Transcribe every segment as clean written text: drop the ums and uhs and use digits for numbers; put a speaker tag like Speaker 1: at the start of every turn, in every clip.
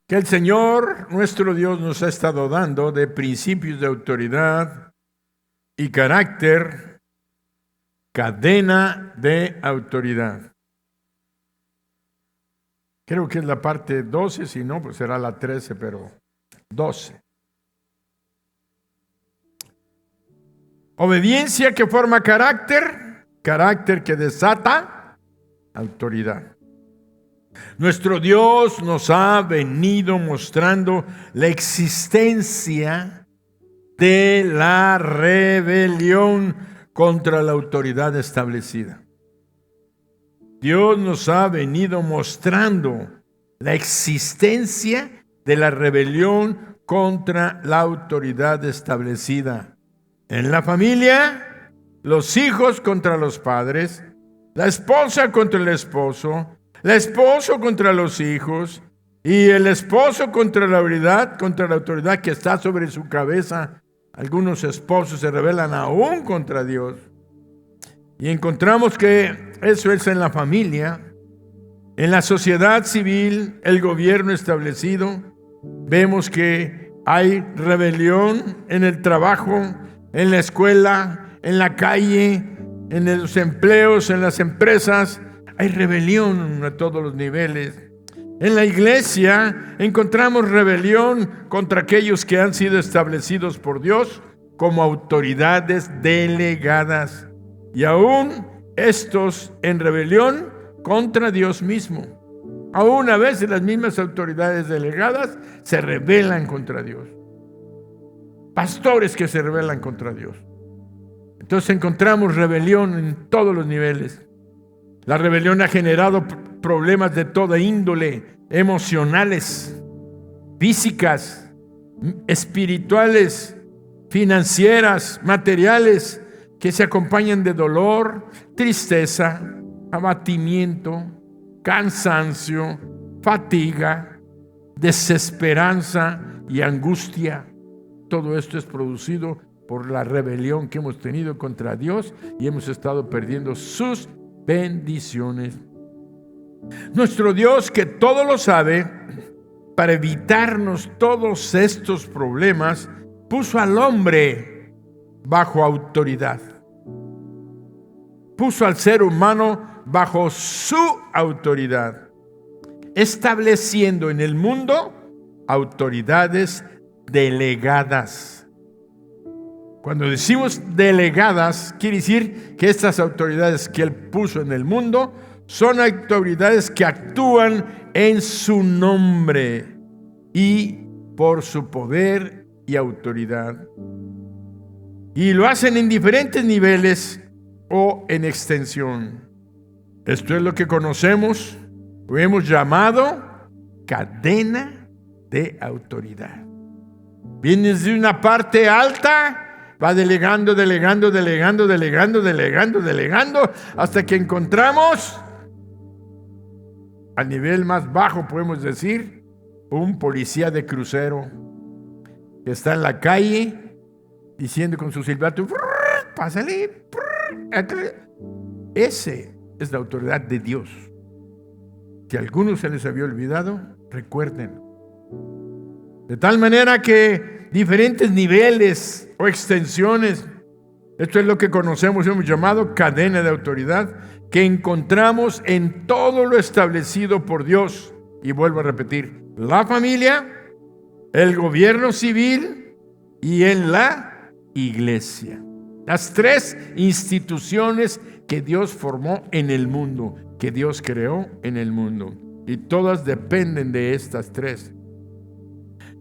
Speaker 1: que el Señor, nuestro Dios, nos ha estado dando de principios de autoridad y carácter, cadena de autoridad. Creo que es la parte 12, si no, pues será la 13, pero 12. Obediencia que forma carácter, carácter que desata autoridad. Nuestro Dios nos ha venido mostrando la existencia de la rebelión contra la autoridad establecida. Dios nos ha venido mostrando la existencia de la rebelión contra la autoridad establecida. En la familia, los hijos contra los padres, la esposa contra el esposo contra los hijos y el esposo contra la autoridad que está sobre su cabeza. Algunos esposos se rebelan aún contra Dios. Y encontramos que eso es en la familia, en la sociedad civil, el gobierno establecido. Vemos que hay rebelión en el trabajo, en la escuela, en la calle, en los empleos, en las empresas. Hay rebelión a todos los niveles. En la iglesia encontramos rebelión contra aquellos que han sido establecidos por Dios como autoridades delegadas. Y aún estos en rebelión contra Dios mismo. Aún a veces las mismas autoridades delegadas se rebelan contra Dios. Pastores que se rebelan contra Dios. Entonces encontramos rebelión en todos los niveles. La rebelión ha generado problemas de toda índole, emocionales, físicas, espirituales, financieras, materiales, que se acompañan de dolor, tristeza, abatimiento, cansancio, fatiga, desesperanza y angustia. Todo esto es producido por la rebelión que hemos tenido contra Dios y hemos estado perdiendo sus bendiciones. Nuestro Dios, que todo lo sabe, para evitarnos todos estos problemas, puso al hombre bajo autoridad. Puso al ser humano bajo su autoridad, estableciendo en el mundo autoridades delegadas. Cuando decimos delegadas, quiere decir que estas autoridades que Él puso en el mundo son autoridades que actúan en su nombre y por su poder y autoridad. Y lo hacen en diferentes niveles o en extensión. Esto es lo que conocemos o hemos llamado cadena de autoridad. Vienes de una parte alta, va delegando, hasta que encontramos al nivel más bajo, podemos decir, un policía de crucero que está en la calle diciendo con su silbato, pásale. Ese es la autoridad de Dios. Si a algunos se les había olvidado, recuérdenlo. De tal manera que diferentes niveles o extensiones, esto es lo que conocemos y hemos llamado cadena de autoridad, que encontramos en todo lo establecido por Dios. Y vuelvo a repetir, la familia, el gobierno civil y en la iglesia. Las tres instituciones que Dios formó en el mundo, que Dios creó en el mundo. Y todas dependen de estas tres.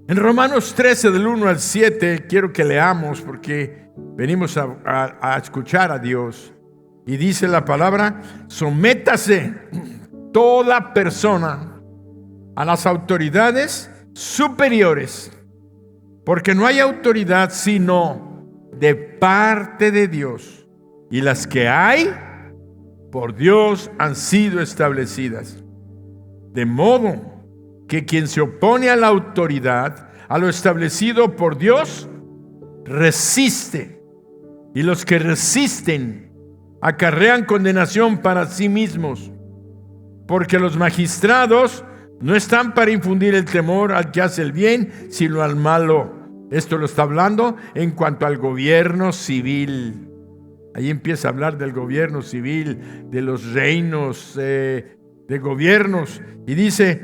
Speaker 1: En Romanos 13, del 1 al 7, quiero que leamos porque venimos a escuchar a Dios. Y dice la palabra, sométase toda persona a las autoridades superiores, porque no hay autoridad sino de parte de Dios, y las que hay por Dios han sido establecidas. De modo que quien se opone a la autoridad, a lo establecido por Dios, resiste, y los que resisten acarrean condenación para sí mismos, porque los magistrados no están para infundir el temor al que hace el bien, sino al malo. Esto lo está hablando en cuanto al gobierno civil. Ahí empieza a hablar del gobierno civil, de los reinos, de gobiernos. Y dice,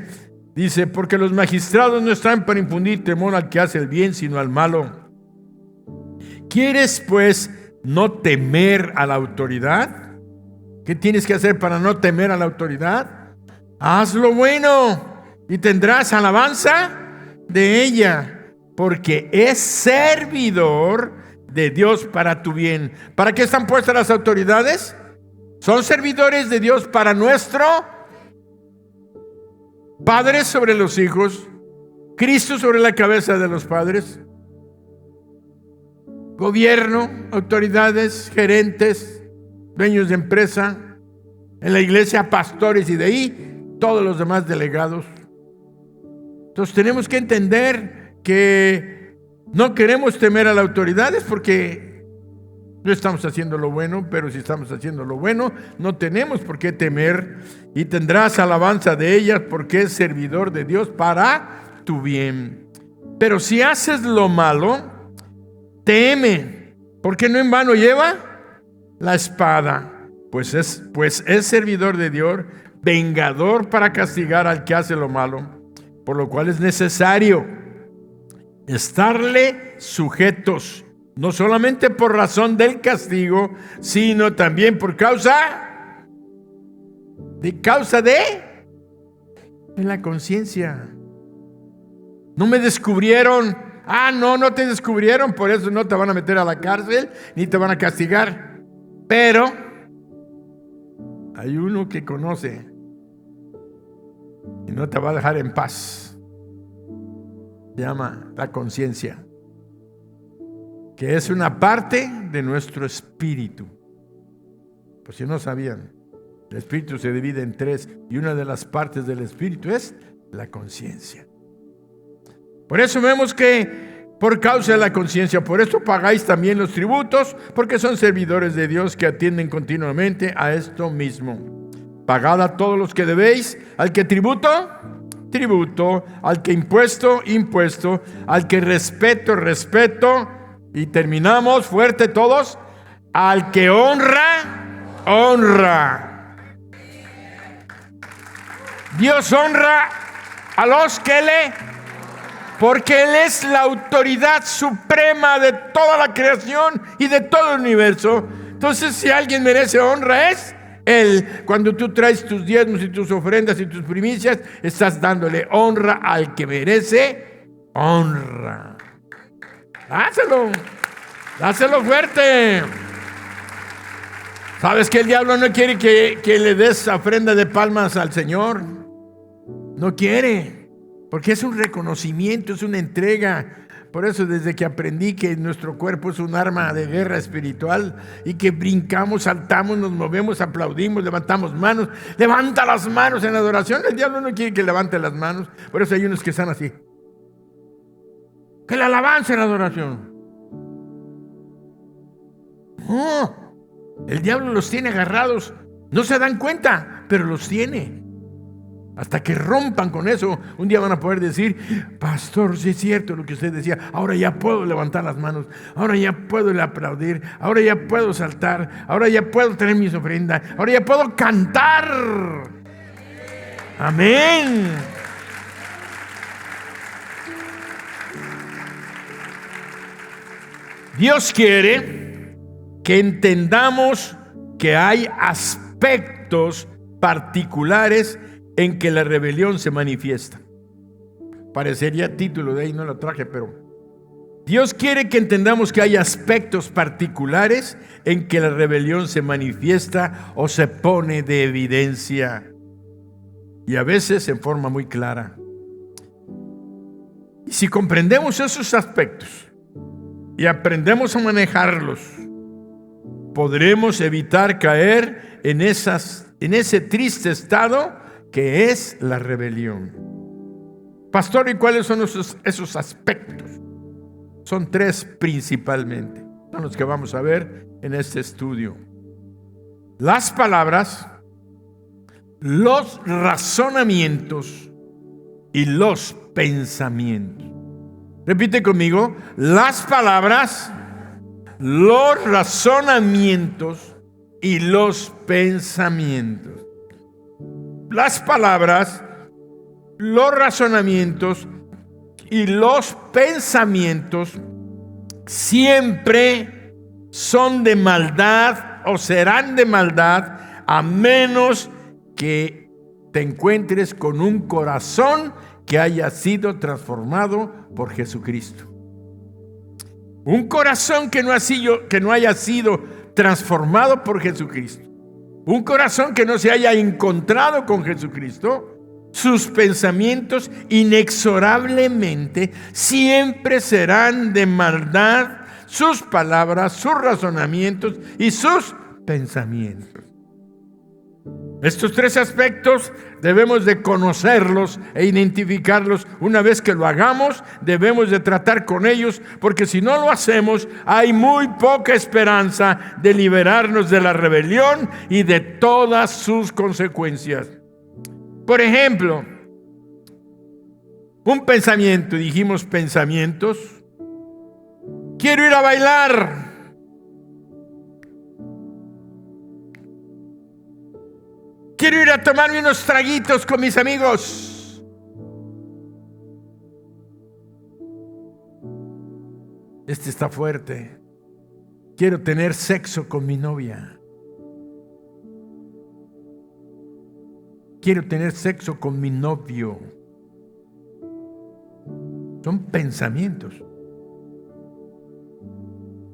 Speaker 1: porque los magistrados no están para infundir temor al que hace el bien, sino al malo. ¿Quieres, pues, no temer a la autoridad? ¿Qué tienes que hacer para no temer a la autoridad? Haz lo bueno y tendrás alabanza de ella, porque es servidor de Dios para tu bien. ¿Para qué están puestas las autoridades? Son servidores de Dios para nuestro padres sobre los hijos, Cristo sobre la cabeza de los padres, gobierno, autoridades, gerentes, dueños de empresa, en la iglesia pastores y de ahí todos los demás delegados. Entonces tenemos que entender que no queremos temer a las autoridades porque no estamos haciendo lo bueno, pero si estamos haciendo lo bueno, no tenemos por qué temer, y tendrás alabanza de ellas porque es servidor de Dios para tu bien. Pero si haces lo malo, teme, porque no en vano lleva la espada, pues es servidor de Dios, vengador para castigar al que hace lo malo, por lo cual es necesario estarle sujetos, no solamente por razón del castigo, sino también por causa de la conciencia. No me descubrieron. No te descubrieron, por eso no te van a meter a la cárcel ni te van a castigar. Pero hay uno que conoce y no te va a dejar en paz. Se llama la conciencia, que es una parte de nuestro espíritu. Pues si no sabían, el espíritu se divide en tres y una de las partes del espíritu es la conciencia. Por eso vemos que por causa de la conciencia, por eso pagáis también los tributos, porque son servidores de Dios que atienden continuamente a esto mismo. Pagad a todos los que debéis, al que tributo, al que impuesto, al que respeto, y terminamos fuerte todos, al que honra. Dios honra a los que porque Él es la autoridad suprema de toda la creación y de todo el universo. Entonces, si alguien merece honra, es Él. Cuando tú traes tus diezmos y tus ofrendas y tus primicias, estás dándole honra al que merece honra. Dáselo fuerte. ¿Sabes que el diablo no quiere que le des ofrenda de palmas al Señor? No quiere. Porque es un reconocimiento, es una entrega. Por eso desde que aprendí que nuestro cuerpo es un arma de guerra espiritual y que brincamos, saltamos, nos movemos, aplaudimos, levantamos manos. Levanta las manos en adoración. El diablo no quiere que levante las manos. Por eso hay unos que están así. Que la alabanza en adoración. No, el diablo los tiene agarrados. No se dan cuenta, pero los tiene. Hasta que rompan con eso, un día van a poder decir: pastor, sí es cierto lo que usted decía, ahora ya puedo levantar las manos, ahora ya puedo aplaudir, ahora ya puedo saltar, ahora ya puedo tener mis ofrendas, ahora ya puedo cantar. Amén. Dios quiere que entendamos que hay aspectos particulares en que la rebelión se manifiesta. Parecería título de ahí, no lo traje, pero Dios quiere que entendamos que hay aspectos particulares en que la rebelión se manifiesta o se pone de evidencia, y a veces en forma muy clara. Y si comprendemos esos aspectos y aprendemos a manejarlos, podremos evitar caer en ese triste estado que es la rebelión. Pastor, ¿y cuáles son esos aspectos? Son tres principalmente. Son los que vamos a ver en este estudio. Las palabras, los razonamientos y los pensamientos. Repite conmigo: las palabras, los razonamientos y los pensamientos. Las palabras, los razonamientos y los pensamientos siempre son de maldad o serán de maldad, a menos que te encuentres con un corazón que haya sido transformado por Jesucristo. Un corazón que no haya sido transformado por Jesucristo. Un corazón que no se haya encontrado con Jesucristo. Sus pensamientos inexorablemente siempre serán de maldad, sus palabras, sus razonamientos y sus pensamientos. Estos tres aspectos debemos de conocerlos e identificarlos. Una vez que lo hagamos, debemos de tratar con ellos, porque si no lo hacemos, hay muy poca esperanza de liberarnos de la rebelión y de todas sus consecuencias. Por ejemplo, un pensamiento, dijimos pensamientos. Quiero ir a bailar. Quiero ir a tomarme unos traguitos con mis amigos. Este está fuerte. Quiero tener sexo con mi novia. Quiero tener sexo con mi novio. Son pensamientos.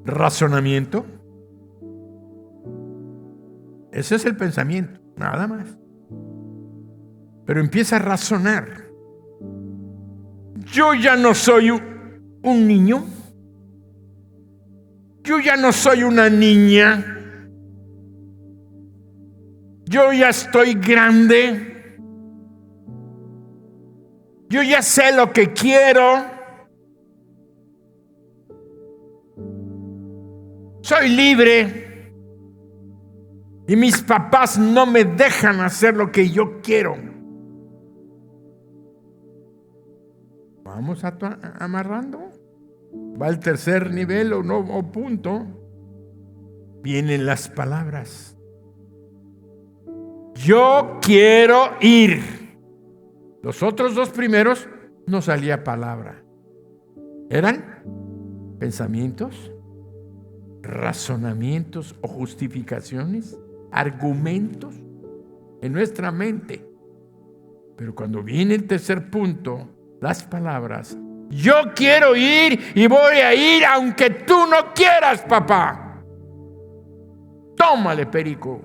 Speaker 1: Razonamiento. Ese es el pensamiento, nada más. Pero empieza a razonar. Yo ya no soy un niño. Yo ya no soy una niña. Yo ya estoy grande. Yo ya sé lo que quiero. Soy libre. Y mis papás no me dejan hacer lo que yo quiero. Vamos amarrando. Va al tercer nivel o punto. Vienen las palabras. Yo quiero ir. Los otros dos primeros no salía palabra. Eran pensamientos, razonamientos o justificaciones, argumentos en nuestra mente. Pero cuando viene el tercer punto, las palabras, yo quiero ir y voy a ir aunque tú no quieras, papá. Tómale, perico.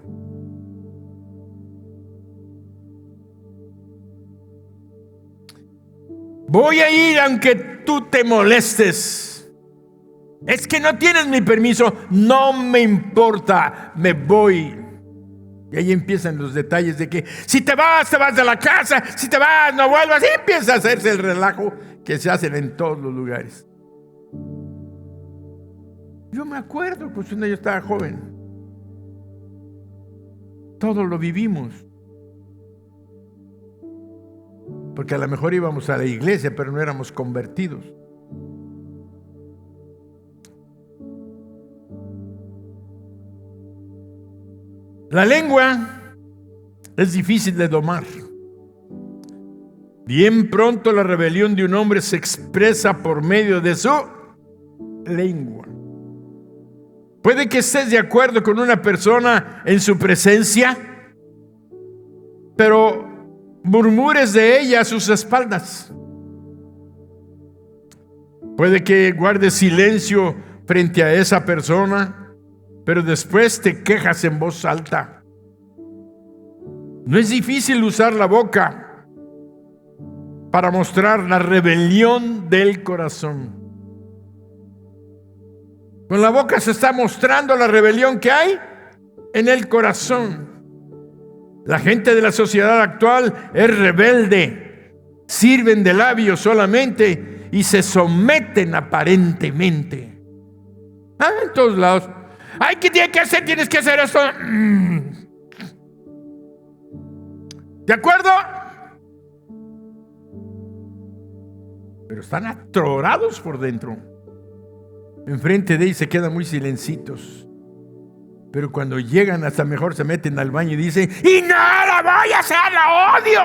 Speaker 1: Voy a ir aunque tú te molestes. Es que no tienes mi permiso. No me importa, me voy. Y ahí empiezan los detalles de que si te vas de la casa. Si te vas, no vuelvas. Y empieza a hacerse el relajo que se hacen en todos los lugares. Yo me acuerdo pues cuando yo estaba joven. Todo lo vivimos. Porque a lo mejor íbamos a la iglesia, pero no éramos convertidos. La lengua es difícil de domar. Bien pronto la rebelión de un hombre se expresa por medio de su lengua. Puede que estés de acuerdo con una persona en su presencia, pero murmures de ella a sus espaldas. Puede que guardes silencio frente a esa persona, pero después te quejas en voz alta. No es difícil usar la boca para mostrar la rebelión del corazón. Con la boca se está mostrando la rebelión que hay en el corazón. La gente de la sociedad actual es rebelde, sirven de labios solamente y se someten aparentemente. En todos lados. Ay, ¿qué tienes que hacer? Tienes que hacer esto. ¿De acuerdo? pero están atorados por dentro. Enfrente de ellos se quedan muy silencitos, pero cuando llegan hasta mejor se meten al baño y dicen: ¡y no la voy a hacer, la odio!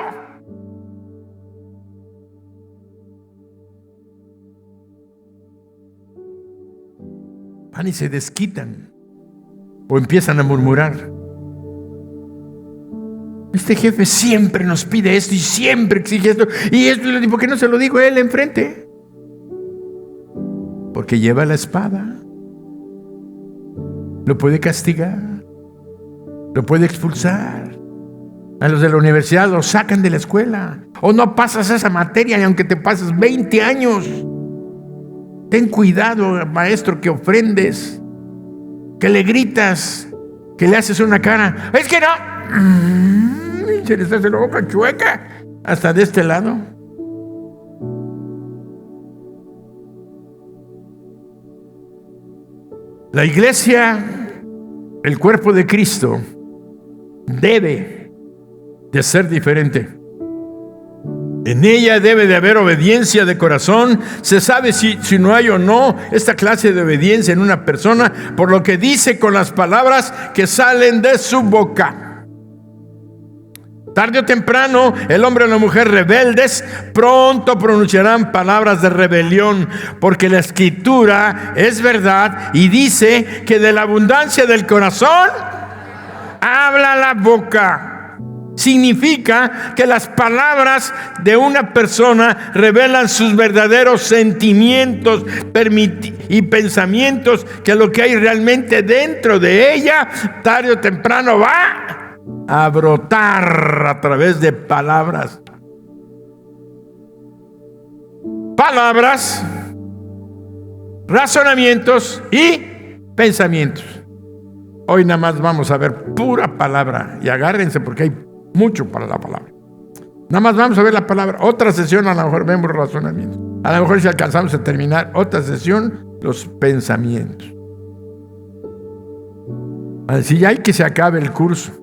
Speaker 1: Van y se desquitan o empiezan a murmurar: este jefe siempre nos pide esto y siempre exige esto y esto, ¿y por qué no se lo digo a él enfrente? Porque lleva la espada, lo puede castigar, lo puede expulsar. A los de la universidad los sacan de la escuela, o no pasas esa materia y aunque te pases 20 años. Ten cuidado, maestro, que ofendes, que le gritas, que le haces una cara. Es que no. Se les hace la boca chueca hasta de este lado. La iglesia, el cuerpo de Cristo, debe de ser diferente. En ella debe de haber obediencia de corazón. Se sabe si no hay o no esta clase de obediencia en una persona por lo que dice con las palabras que salen de su boca. Tarde o temprano, el hombre o la mujer rebeldes pronto pronunciarán palabras de rebelión, porque la Escritura es verdad y dice que de la abundancia del corazón habla la boca. Significa que las palabras de una persona revelan sus verdaderos sentimientos y pensamientos, que lo que hay realmente dentro de ella, tarde o temprano va a brotar a través de palabras. Palabras, razonamientos y pensamientos. Hoy nada más vamos a ver pura palabra y agárrense porque hay mucho para la palabra. Nada más vamos a ver la palabra. Otra sesión a lo mejor vemos razonamientos. A lo mejor si alcanzamos a terminar otra sesión, los pensamientos. Así ya hay que se acabe el curso.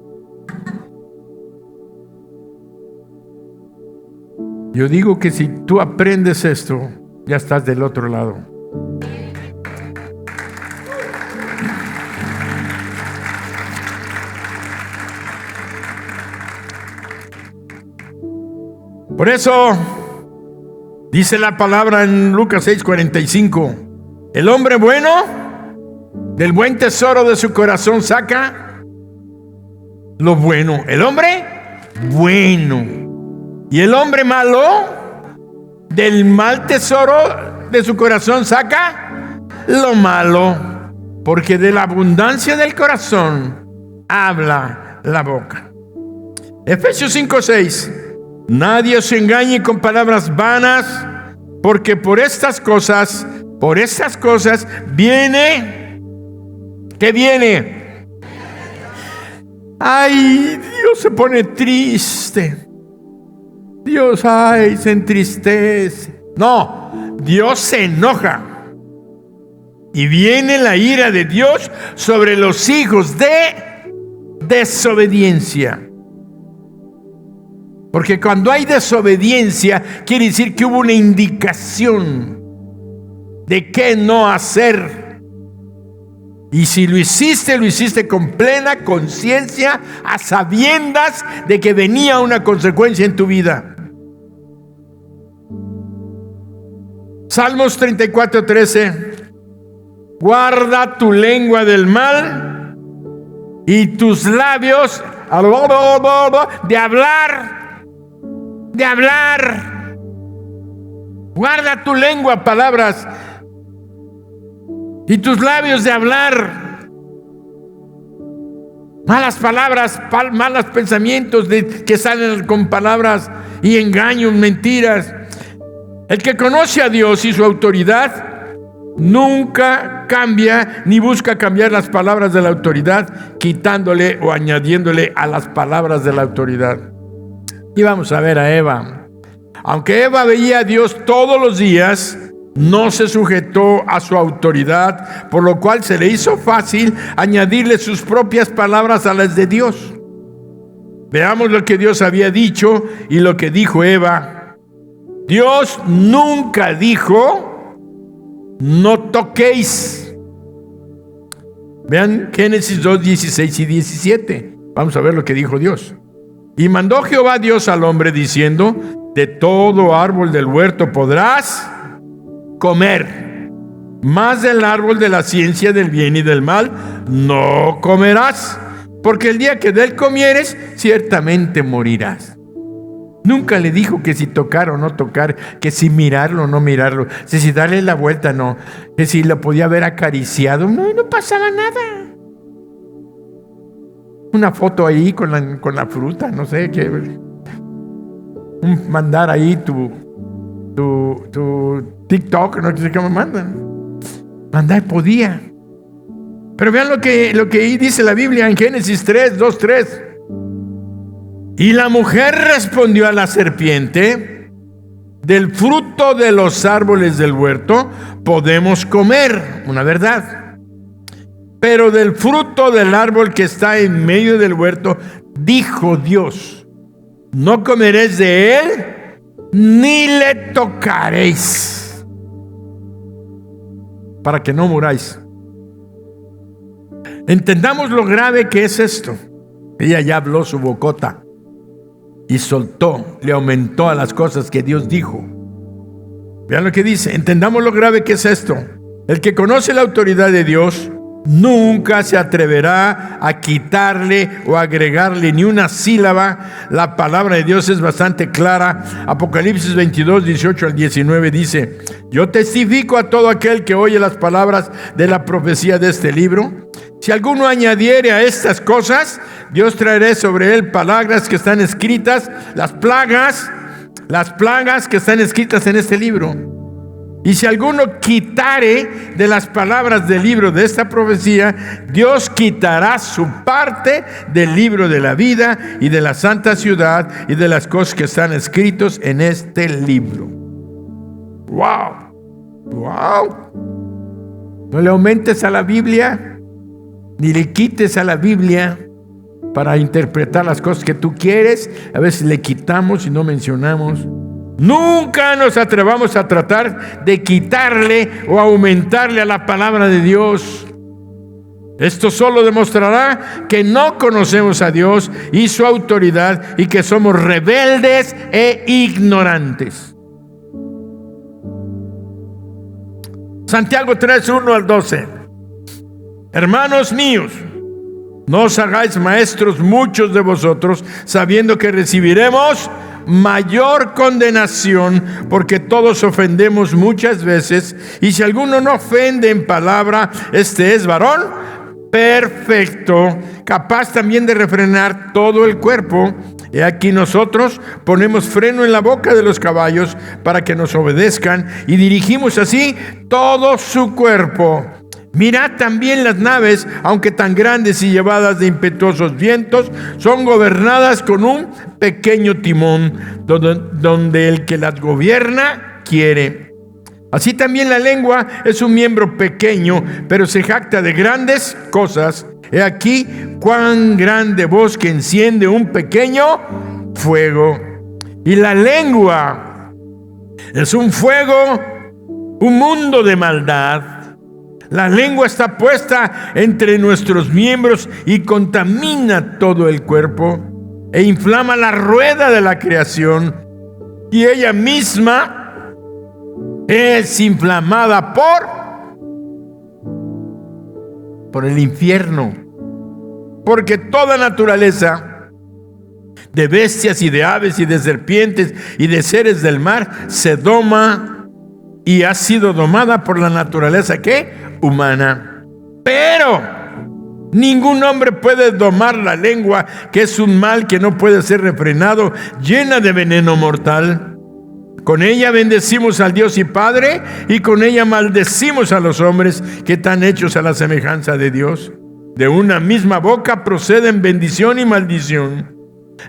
Speaker 1: Yo digo que si tú aprendes esto, ya estás del otro lado. Por eso dice la palabra en Lucas 6:45: el hombre bueno del buen tesoro de su corazón saca lo bueno. El hombre bueno. Y el hombre malo del mal tesoro de su corazón saca lo malo, porque de la abundancia del corazón habla la boca. Efesios 5:6: nadie os engañe con palabras vanas, porque por estas cosas viene, ¿qué viene? Ay, Dios se pone triste. Dios, ay, se entristece. No, Dios se enoja. Y viene la ira de Dios sobre los hijos de desobediencia. Porque cuando hay desobediencia, quiere decir que hubo una indicación de qué no hacer. Y si lo hiciste con plena conciencia, a sabiendas de que venía una consecuencia en tu vida. Salmos 34:13: guarda tu lengua del mal y tus labios de hablar. Guarda tu lengua, palabras, y tus labios de hablar. Malas palabras, malos pensamientos que salen con palabras y engaños, mentiras. El que conoce a Dios y su autoridad nunca cambia ni busca cambiar las palabras de la autoridad, quitándole o añadiéndole a las palabras de la autoridad. Y vamos a ver a Eva. Aunque Eva veía a Dios todos los días, no se sujetó a su autoridad, por lo cual se le hizo fácil añadirle sus propias palabras a las de Dios. Veamos lo que Dios había dicho y lo que dijo Eva. Dios nunca dijo, no toquéis. Vean Génesis 2, 16 y 17. Vamos a ver lo que dijo Dios. Y mandó Jehová Dios al hombre diciendo, de todo árbol del huerto podrás comer, mas del árbol de la ciencia del bien y del mal no comerás, porque el día que de él comieres, ciertamente morirás. Nunca le dijo que si tocar o no tocar, que si mirarlo o no mirarlo, que si darle la vuelta no, que si lo podía haber acariciado. No pasaba nada. Una foto ahí con la fruta, no sé, que mandar ahí tu TikTok, no sé qué me mandan. Mandar podía. Pero vean lo que dice la Biblia en Génesis 3, 2, 3. Y la mujer respondió a la serpiente, del fruto de los árboles del huerto podemos comer, una verdad. Pero del fruto del árbol que está en medio del huerto, dijo Dios, no comeréis de él, ni le tocaréis, para que no muráis. Entendamos lo grave que es esto. Ella ya habló su bocota y soltó, le aumentó a las cosas que Dios dijo. Vean lo que dice, entendamos lo grave que es esto. El que conoce la autoridad de Dios nunca se atreverá a quitarle o agregarle ni una sílaba. La palabra de Dios es bastante clara. Apocalipsis 22, 18 al 19 dice, yo testifico a todo aquel que oye las palabras de la profecía de este libro. Si alguno añadiere a estas cosas, Dios traerá sobre él palabras que están escritas, las plagas que están escritas en este libro. Y si alguno quitare de las palabras del libro de esta profecía, Dios quitará su parte del libro de la vida y de la santa ciudad y de las cosas que están escritos en este libro. ¡Wow! ¡Wow! No le aumentes a la Biblia, ni le quites a la Biblia para interpretar las cosas que tú quieres. A veces le quitamos y no mencionamos. Nunca nos atrevamos a tratar de quitarle o aumentarle a la palabra de Dios. Esto solo demostrará que no conocemos a Dios y su autoridad y que somos rebeldes e ignorantes. Santiago 3, 1 al 12. Hermanos míos, no os hagáis maestros muchos de vosotros, sabiendo que recibiremos mayor condenación, porque todos ofendemos muchas veces, y si alguno no ofende en palabra, este es varón perfecto, capaz también de refrenar todo el cuerpo. He aquí nosotros ponemos freno en la boca de los caballos para que nos obedezcan, y dirigimos así todo su cuerpo. Mirad también las naves, aunque tan grandes y llevadas de impetuosos vientos, son gobernadas con un pequeño timón, donde el que las gobierna quiere. Así también la lengua es un miembro pequeño, pero se jacta de grandes cosas. He aquí cuán grande bosque enciende un pequeño fuego. Y la lengua es un fuego, un mundo de maldad. La lengua está puesta entre nuestros miembros y contamina todo el cuerpo e inflama la rueda de la creación, y ella misma es inflamada por el infierno, porque toda naturaleza de bestias y de aves y de serpientes y de seres del mar se doma y ha sido domada por la naturaleza humana. Pero ningún hombre puede domar la lengua, que es un mal que no puede ser refrenado, llena de veneno mortal. Con ella bendecimos al Dios y Padre, y con ella maldecimos a los hombres que están hechos a la semejanza de Dios. De una misma boca proceden bendición y maldición.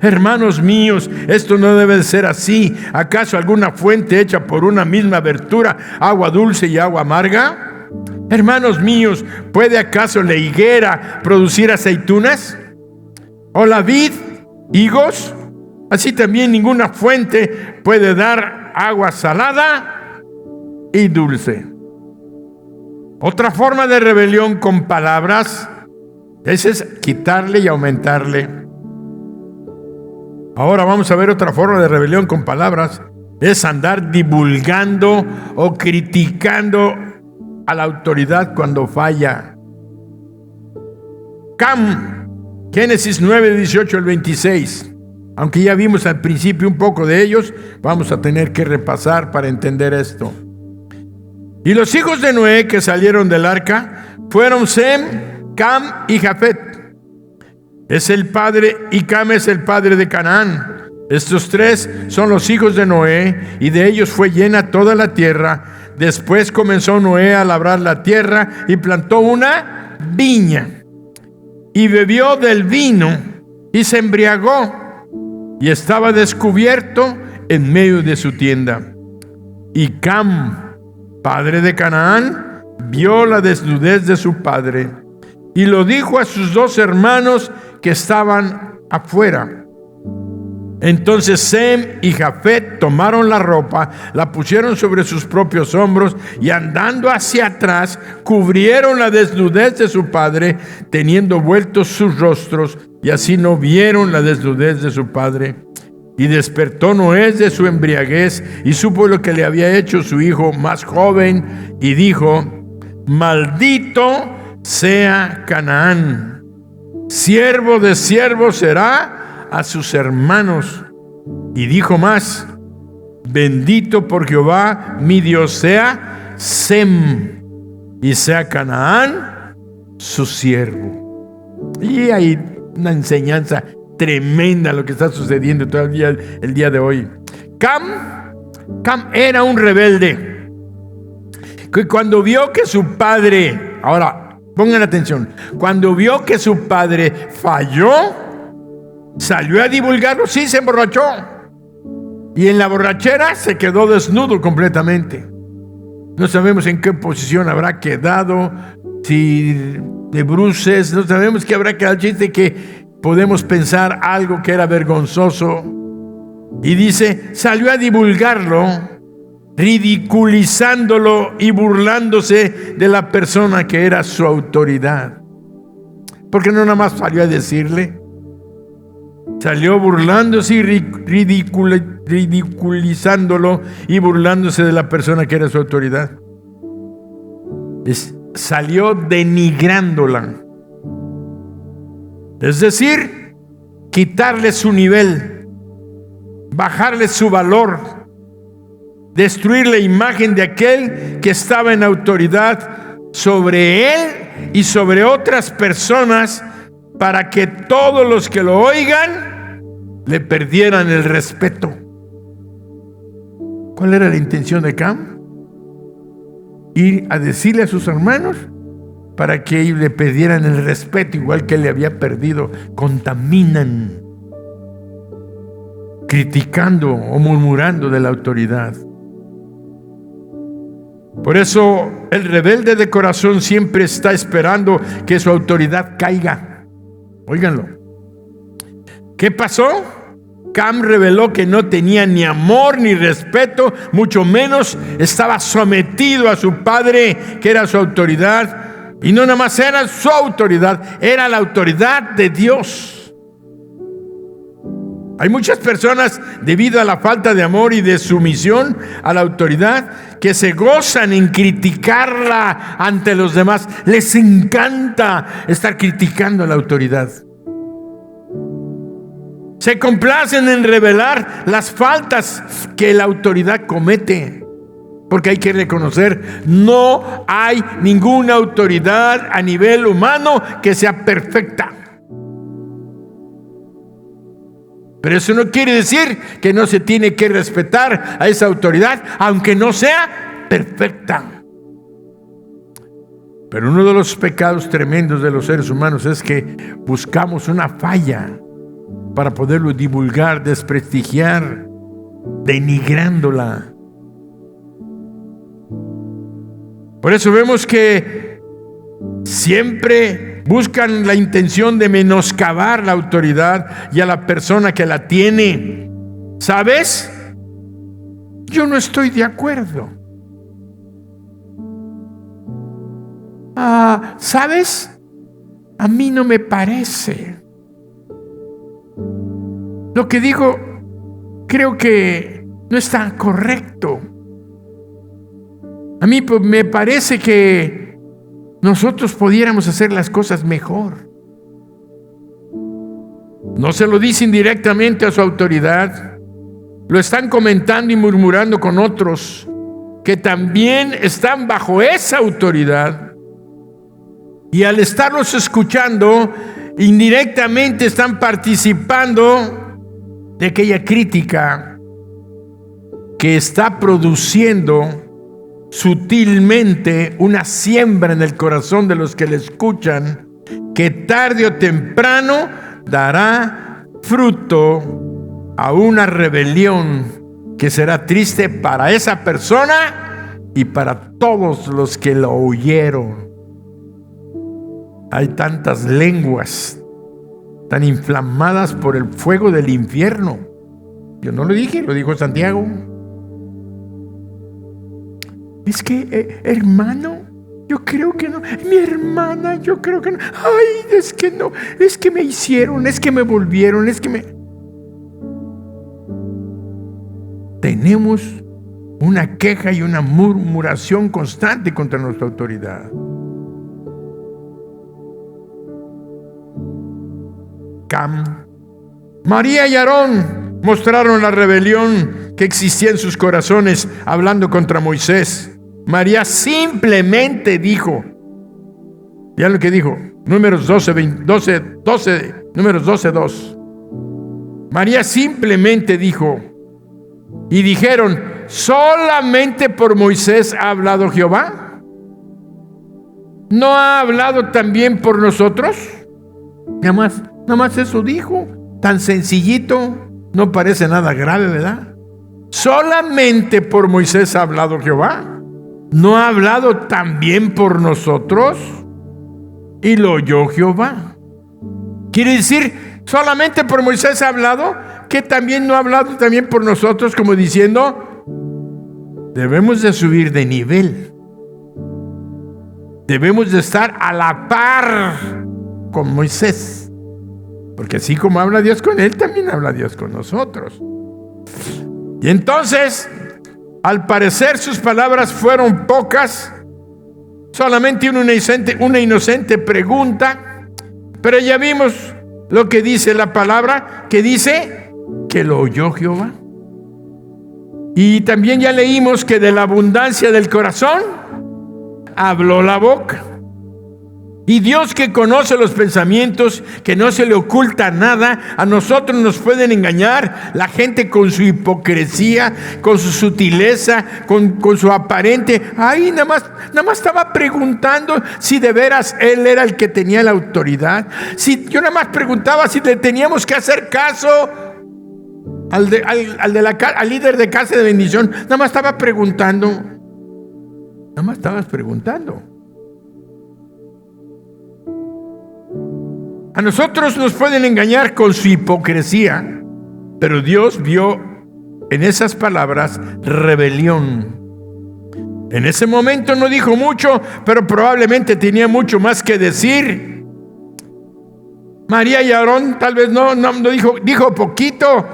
Speaker 1: Hermanos míos, esto no debe ser así. ¿Acaso alguna fuente hecha por una misma abertura, agua dulce y agua amarga? Hermanos míos, ¿puede acaso la higuera producir aceitunas? ¿O la vid higos? Así también ninguna fuente puede dar agua salada y dulce. Otra forma de rebelión con palabras es quitarle y aumentarle. Ahora vamos a ver otra forma de rebelión con palabras. Es andar divulgando o criticando a la autoridad cuando falla. Cam, Génesis 9, 18 al 26. Aunque ya vimos al principio un poco de ellos, vamos a tener que repasar para entender esto. Y los hijos de Noé que salieron del arca fueron Sem, Cam y Jafet. Y Cam es el padre de Canaán. Estos tres son los hijos de Noé, y de ellos fue llena toda la tierra. Después comenzó Noé a labrar la tierra y plantó una viña. Y bebió del vino y se embriagó, y estaba descubierto en medio de su tienda. Y Cam, padre de Canaán, vio la desnudez de su padre y lo dijo a sus dos hermanos que estaban afuera. Entonces Sem y Jafet tomaron la ropa, la pusieron sobre sus propios hombros y andando hacia atrás cubrieron la desnudez de su padre, teniendo vueltos sus rostros, y así no vieron la desnudez de su padre. Y despertó Noé de su embriaguez y supo lo que le había hecho su hijo más joven, y dijo: maldito sea Canaán, siervo de siervo será a sus hermanos. Y dijo más: bendito por Jehová mi Dios sea Sem, y sea Canaán su siervo. Y hay una enseñanza tremenda lo que está sucediendo todavía el día de hoy. Cam era un rebelde que cuando vio que su padre, ahora pongan atención, cuando vio que su padre falló, salió a divulgarlo. Sí, se emborrachó, y en la borrachera se quedó desnudo completamente. No sabemos en qué posición habrá quedado, si de bruces, no sabemos qué habrá quedado. El chiste que podemos pensar algo que era vergonzoso. Y dice, salió a divulgarlo, ridiculizándolo y burlándose de la persona que era su autoridad. Porque no nada más salió a decirle, salió burlándose y ridiculizándolo y burlándose de la persona que era su autoridad. Salió denigrándola. Es decir, quitarle su nivel, bajarle su valor, destruir la imagen de aquel que estaba en autoridad sobre él y sobre otras personas, para que todos los que lo oigan le perdieran el respeto. ¿Cuál era la intención de Cam? Ir a decirle a sus hermanos para que ellos le perdieran el respeto, igual que él le había perdido. Contaminan, criticando o murmurando de la autoridad. Por eso el rebelde de corazón siempre está esperando que su autoridad caiga. Óiganlo. ¿Qué pasó? Cam reveló que no tenía ni amor ni respeto, mucho menos estaba sometido a su padre, que era su autoridad. Y no nada más era su autoridad, era la autoridad de Dios. Hay muchas personas, debido a la falta de amor y de sumisión a la autoridad, que se gozan en criticarla ante los demás. Les encanta estar criticando a la autoridad. Se complacen en revelar las faltas que la autoridad comete. Porque hay que reconocer, no hay ninguna autoridad a nivel humano que sea perfecta. Pero eso no quiere decir que no se tiene que respetar a esa autoridad, aunque no sea perfecta. Pero uno de los pecados tremendos de los seres humanos es que buscamos una falla para poderlo divulgar, desprestigiar, denigrándola. Por eso vemos que siempre buscan la intención de menoscabar la autoridad y a la persona que la tiene. ¿Sabes? yo no estoy de acuerdo. ¿Sabes? A mí no me parece. Lo que digo, creo que no está correcto. A mí me parece que nosotros pudiéramos hacer las cosas mejor. No se lo dicen directamente a su autoridad, lo están comentando y murmurando con otros que también están bajo esa autoridad. Y al estarlos escuchando, indirectamente están participando de aquella crítica que está produciendo sutilmente una siembra en el corazón de los que le escuchan, que tarde o temprano dará fruto a una rebelión que será triste para esa persona y para todos los que lo oyeron. Hay tantas lenguas tan inflamadas por el fuego del infierno. Yo no lo dije, lo dijo Santiago. Es que, hermano, yo creo que no. Mi hermana, yo creo que no. Ay, es que no. Es que me hicieron, es que me volvieron, es que me... Tenemos una queja y una murmuración constante contra nuestra autoridad. María y Aarón mostraron la rebelión que existía en sus corazones hablando contra Moisés. María simplemente dijo, ya lo que dijo, Números 12:2. María simplemente dijo, y dijeron, ¿solamente por Moisés ha hablado Jehová? ¿No ha hablado también por nosotros? Nada más eso dijo, tan sencillito, no parece nada grave, ¿verdad? ¿Solamente por Moisés ha hablado Jehová? ¿No ha hablado también por nosotros? Y lo oyó Jehová. Quiere decir, solamente por Moisés ha hablado, que también no ha hablado también por nosotros, como diciendo, debemos de subir de nivel. Debemos de estar a la par con Moisés. Porque así como habla Dios con él, también habla Dios con nosotros. Y entonces, al parecer sus palabras fueron pocas, solamente una inocente pregunta, pero ya vimos lo que dice la palabra, que dice que lo oyó Jehová. Y también ya leímos que de la abundancia del corazón habló la boca. Y Dios, que conoce los pensamientos, que no se le oculta nada, a nosotros nos pueden engañar la gente con su hipocresía, con su sutileza, con su aparente. Ay, nada más estaba preguntando si de veras él era el que tenía la autoridad. Si yo nada más preguntaba si le teníamos que hacer caso al líder de casa de bendición. Nada más estaba preguntando. Nada más estabas preguntando. A nosotros nos pueden engañar con su hipocresía, pero Dios vio en esas palabras rebelión. En ese momento no dijo mucho, pero probablemente tenía mucho más que decir. María y Aarón tal vez no dijo poquito,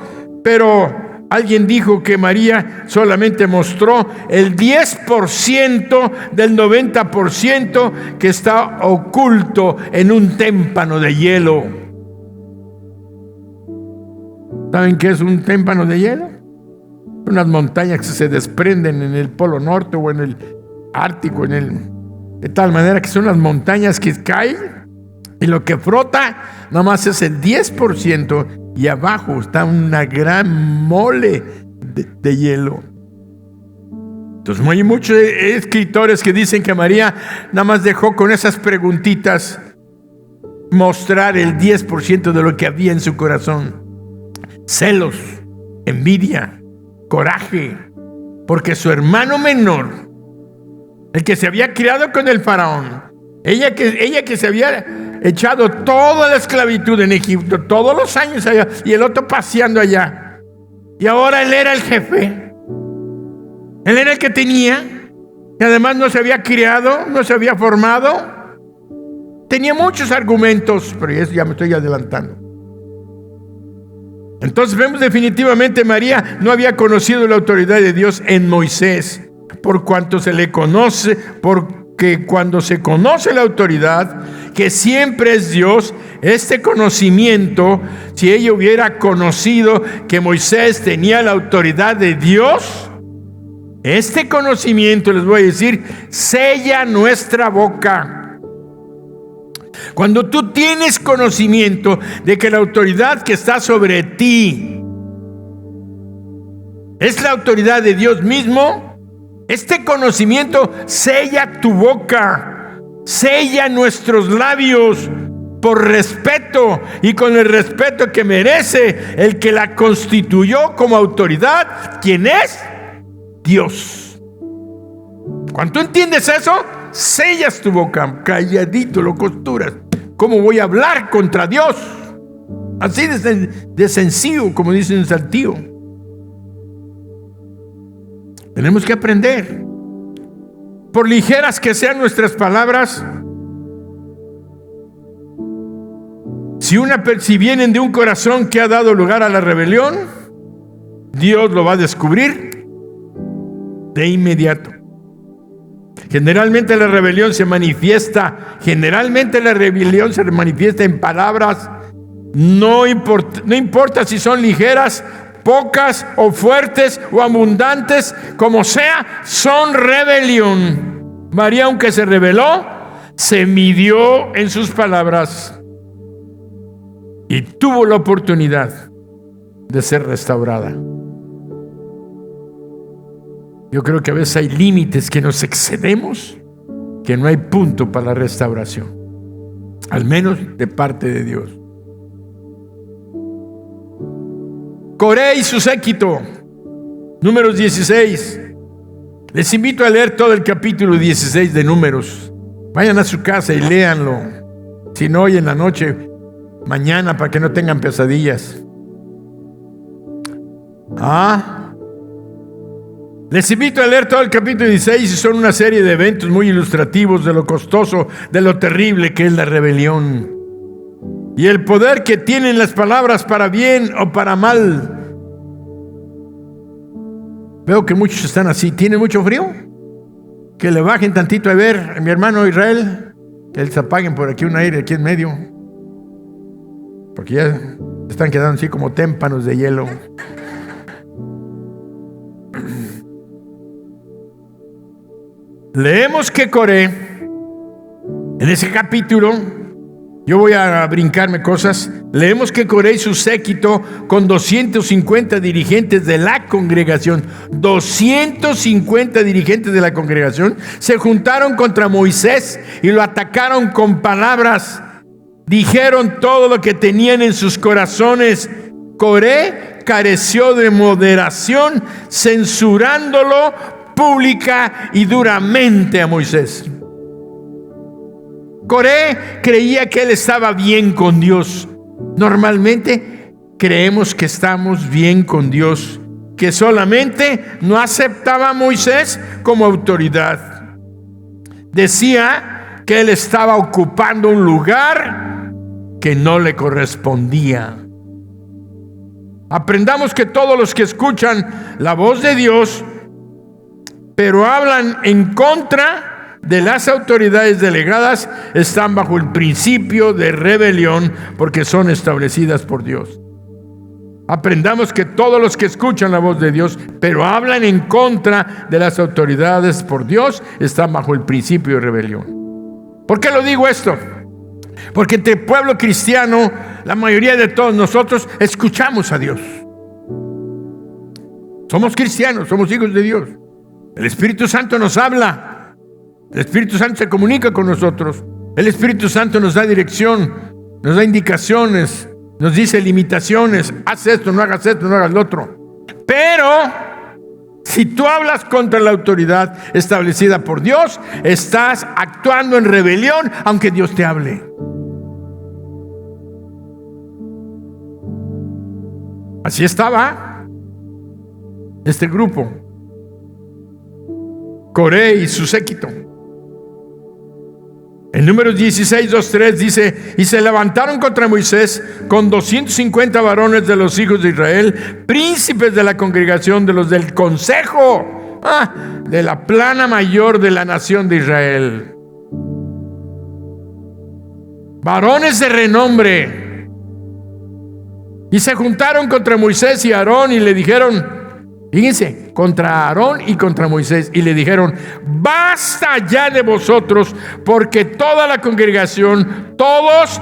Speaker 1: pero alguien dijo que María solamente mostró el 10% del 90% que está oculto en un témpano de hielo. ¿Saben qué es un témpano de hielo? Unas montañas que se desprenden en el Polo Norte o en el Ártico, de tal manera que son las montañas que caen y lo que frota nada más es el 10%. Y abajo está una gran mole de hielo. Entonces hay muchos escritores que dicen que María nada más dejó con esas preguntitas mostrar el 10% de lo que había en su corazón. Celos, envidia, coraje, porque su hermano menor, el que se había criado con el faraón, ella que se había echado toda la esclavitud en Egipto, todos los años allá, y el otro paseando allá, y ahora él era el jefe. Él era el que tenía, y además no se había criado, no se había formado. Tenía muchos argumentos, pero eso ya me estoy adelantando. Entonces vemos definitivamente María no había conocido la autoridad de Dios en Moisés, por cuanto se le conoce, porque cuando se conoce la autoridad, que siempre es Dios, este conocimiento, si ella hubiera conocido que Moisés tenía la autoridad de Dios, este conocimiento, les voy a decir, sella nuestra boca. Cuando tú tienes conocimiento de que la autoridad que está sobre ti es la autoridad de Dios mismo, este conocimiento sella tu boca, sella nuestros labios por respeto y con el respeto que merece el que la constituyó como autoridad. ¿Quién es? Dios. Cuando tú entiendes eso, sellas tu boca, calladito lo costuras. ¿Cómo voy a hablar contra Dios? Así de sencillo, como dice un saltillo. Tenemos que aprender. Por ligeras que sean nuestras palabras, si vienen de un corazón que ha dado lugar a la rebelión, Dios lo va a descubrir de inmediato. Generalmente la rebelión se manifiesta en palabras, no importa si son ligeras, pocas o fuertes o abundantes, como sea, son rebelión. María, aunque se rebeló, se midió en sus palabras y tuvo la oportunidad de ser restaurada. Yo creo que a veces hay límites que nos excedemos, que no hay punto para la restauración, al menos de parte de Dios. Coré y su séquito, Números 16. Les invito a leer todo el capítulo 16 de Números. Vayan a su casa y léanlo. Si no, hoy en la noche, mañana, para que no tengan pesadillas. Les invito a leer todo el capítulo 16 y son una serie de eventos muy ilustrativos de lo costoso, de lo terrible que es la rebelión y el poder que tienen las palabras para bien o para mal. Veo que muchos están así. ¿Tienen mucho frío? Que le bajen tantito a ver, mi hermano Israel, que les apaguen por aquí un aire aquí en medio, porque ya están quedando así como témpanos de hielo. Leemos que Coré, en ese capítulo, yo voy a brincarme cosas, leemos que Coré y su séquito con 250 dirigentes de la congregación, 250 dirigentes de la congregación, se juntaron contra Moisés y lo atacaron con palabras, dijeron todo lo que tenían en sus corazones. Coré careció de moderación, censurándolo pública y duramente a Moisés. Coré creía que él estaba bien con Dios. Normalmente creemos que estamos bien con Dios, que solamente no aceptaba a Moisés como autoridad. Decía que él estaba ocupando un lugar que no le correspondía. Aprendamos que todos los que escuchan la voz de Dios pero hablan en contra de las autoridades delegadas, están bajo el principio de rebelión porque son establecidas por Dios. Aprendamos que todos los que escuchan la voz de Dios, pero hablan en contra de las autoridades por Dios, están bajo el principio de rebelión. ¿Por qué lo digo esto? Porque entre el pueblo cristiano, la mayoría de todos nosotros escuchamos a Dios. Somos cristianos, somos hijos de Dios. El Espíritu Santo nos habla. El Espíritu Santo se comunica con nosotros. El Espíritu Santo nos da dirección, nos da indicaciones, nos dice limitaciones. Haz esto, no hagas lo otro. Pero si tú hablas contra la autoridad establecida por Dios, estás actuando en rebelión, aunque Dios te hable. Así estaba este grupo. Coré y su séquito. En Números 16, 2-3 dice: y se levantaron contra Moisés con 250 varones de los hijos de Israel, príncipes de la congregación, de los del consejo, de la plana mayor de la nación de Israel. Varones de renombre. Y se juntaron contra Moisés y Aarón y le dijeron, fíjense, contra Aarón y contra Moisés, y le dijeron: basta ya de vosotros, porque toda la congregación, todos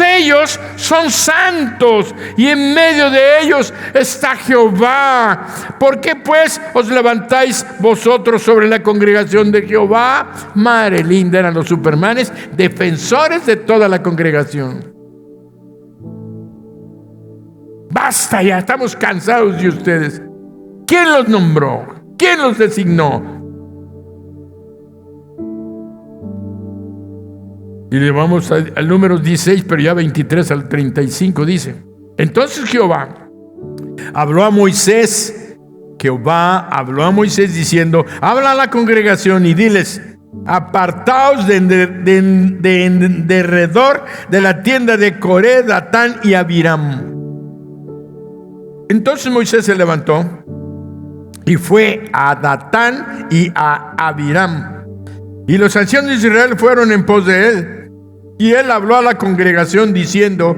Speaker 1: ellos son santos, y en medio de ellos está Jehová. ¿Por qué pues os levantáis vosotros sobre la congregación de Jehová? Madre linda, eran los supermanes, defensores de toda la congregación. Basta ya, estamos cansados de ustedes. ¿Quién los nombró? ¿Quién los designó? Y le vamos al número 16, pero ya 23 al 35 dice: entonces Jehová habló a Moisés diciendo: habla a la congregación y diles: apartaos de derredor de la tienda de Coré, Datán y Abiram. Entonces Moisés se levantó y fue a Datán y a Abiram, y los ancianos de Israel fueron en pos de él. Y él habló a la congregación diciendo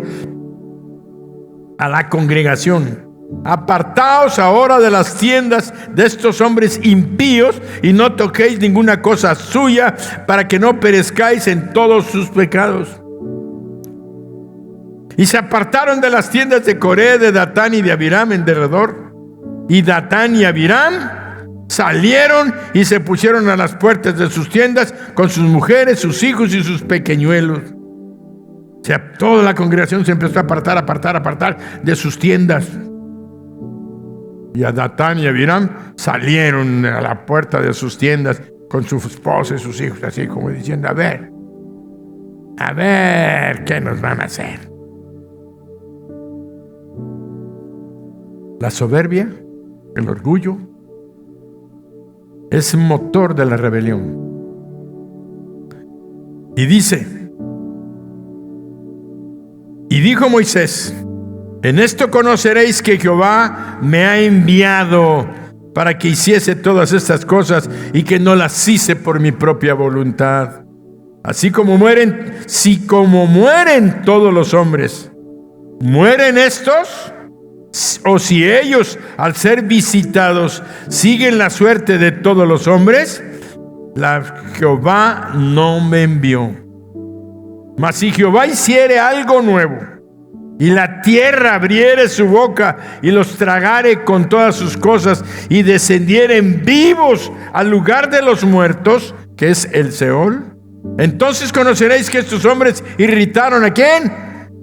Speaker 1: a la congregación: apartaos ahora de las tiendas de estos hombres impíos y no toquéis ninguna cosa suya, para que no perezcáis en todos sus pecados. Y se apartaron de las tiendas de Coré, de Datán y de Abiram en derredor. Y Datán y Abiram salieron y se pusieron a las puertas de sus tiendas con sus mujeres, sus hijos y sus pequeñuelos. O sea, toda la congregación se empezó a apartar de sus tiendas. Y a Datán y Abiram salieron a la puerta de sus tiendas con su esposa y sus hijos, así como diciendo: a ver, ¿qué nos van a hacer? La soberbia, el orgullo, es motor de la rebelión. Y dice: y dijo Moisés: en esto conoceréis que Jehová me ha enviado para que hiciese todas estas cosas, y que no las hice por mi propia voluntad. Así como mueren todos los hombres, mueren estos, o si ellos, al ser visitados, siguen la suerte de todos los hombres, Jehová no me envió. Mas si Jehová hiciere algo nuevo, y la tierra abriere su boca, y los tragare con todas sus cosas, y descendieren vivos al lugar de los muertos, que es el Seol, entonces conoceréis que estos hombres irritaron ¿a quién?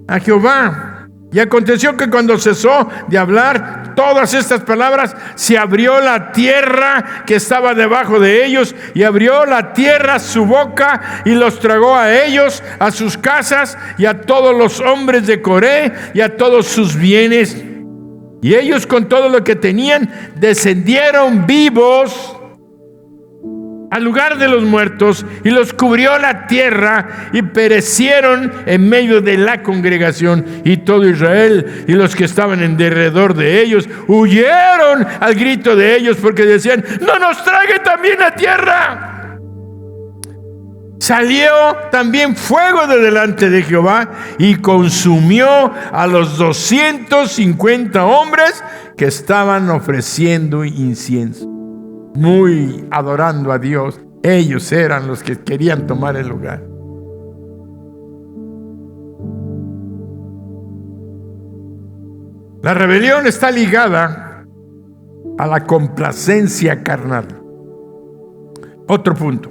Speaker 1: A Jehová. Y aconteció que cuando cesó de hablar todas estas palabras, se abrió la tierra que estaba debajo de ellos, y abrió la tierra su boca, y los tragó a ellos, a sus casas, y a todos los hombres de Coré, y a todos sus bienes. Y ellos, con todo lo que tenían, descendieron vivos al lugar de los muertos, y los cubrió la tierra, y perecieron en medio de la congregación. Y todo Israel y los que estaban en derredor de ellos huyeron al grito de ellos, porque decían: no nos trague también la tierra. Salió también fuego de delante de Jehová, y consumió a los 250 hombres que estaban ofreciendo incienso, muy adorando a Dios. Ellos eran los que querían tomar el lugar. La rebelión está ligada a la complacencia carnal. Otro punto.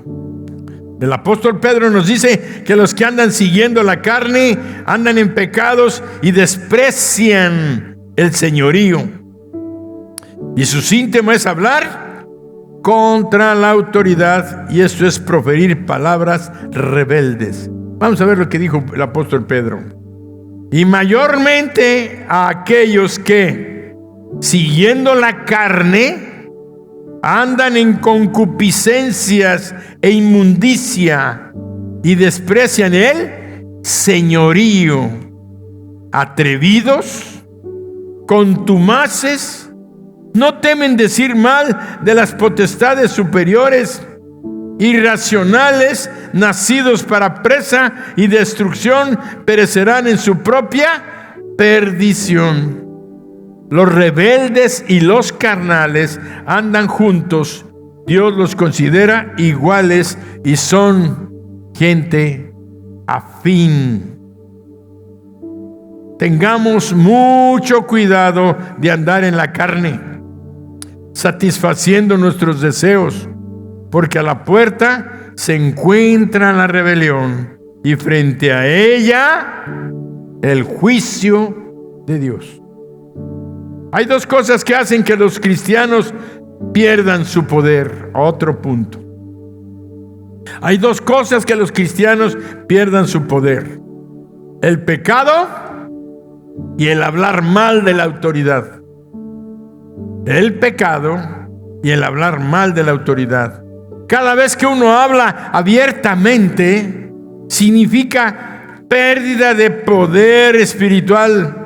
Speaker 1: El apóstol Pedro nos dice que los que andan siguiendo la carne andan en pecados y desprecian el señorío. Y su síntoma es hablar contra la autoridad, y esto es proferir palabras rebeldes. Vamos a ver lo que dijo el apóstol Pedro. Y mayormente a aquellos que, siguiendo la carne, andan en concupiscencias e inmundicia y desprecian el señorío, atrevidos, contumaces, no temen decir mal de las potestades superiores, irracionales, nacidos para presa y destrucción, perecerán en su propia perdición. Los rebeldes y los carnales andan juntos. Dios los considera iguales y son gente afín. Tengamos mucho cuidado de andar en la carne, satisfaciendo nuestros deseos, porque a la puerta se encuentra la rebelión y frente a ella el juicio de Dios. Hay dos cosas que hacen que los cristianos pierdan su poder. Otro punto. Hay dos cosas que los cristianos pierdan su poder: el pecado y el hablar mal de la autoridad. El pecado y el hablar mal de la autoridad. Cada vez que uno habla abiertamente, significa pérdida de poder espiritual.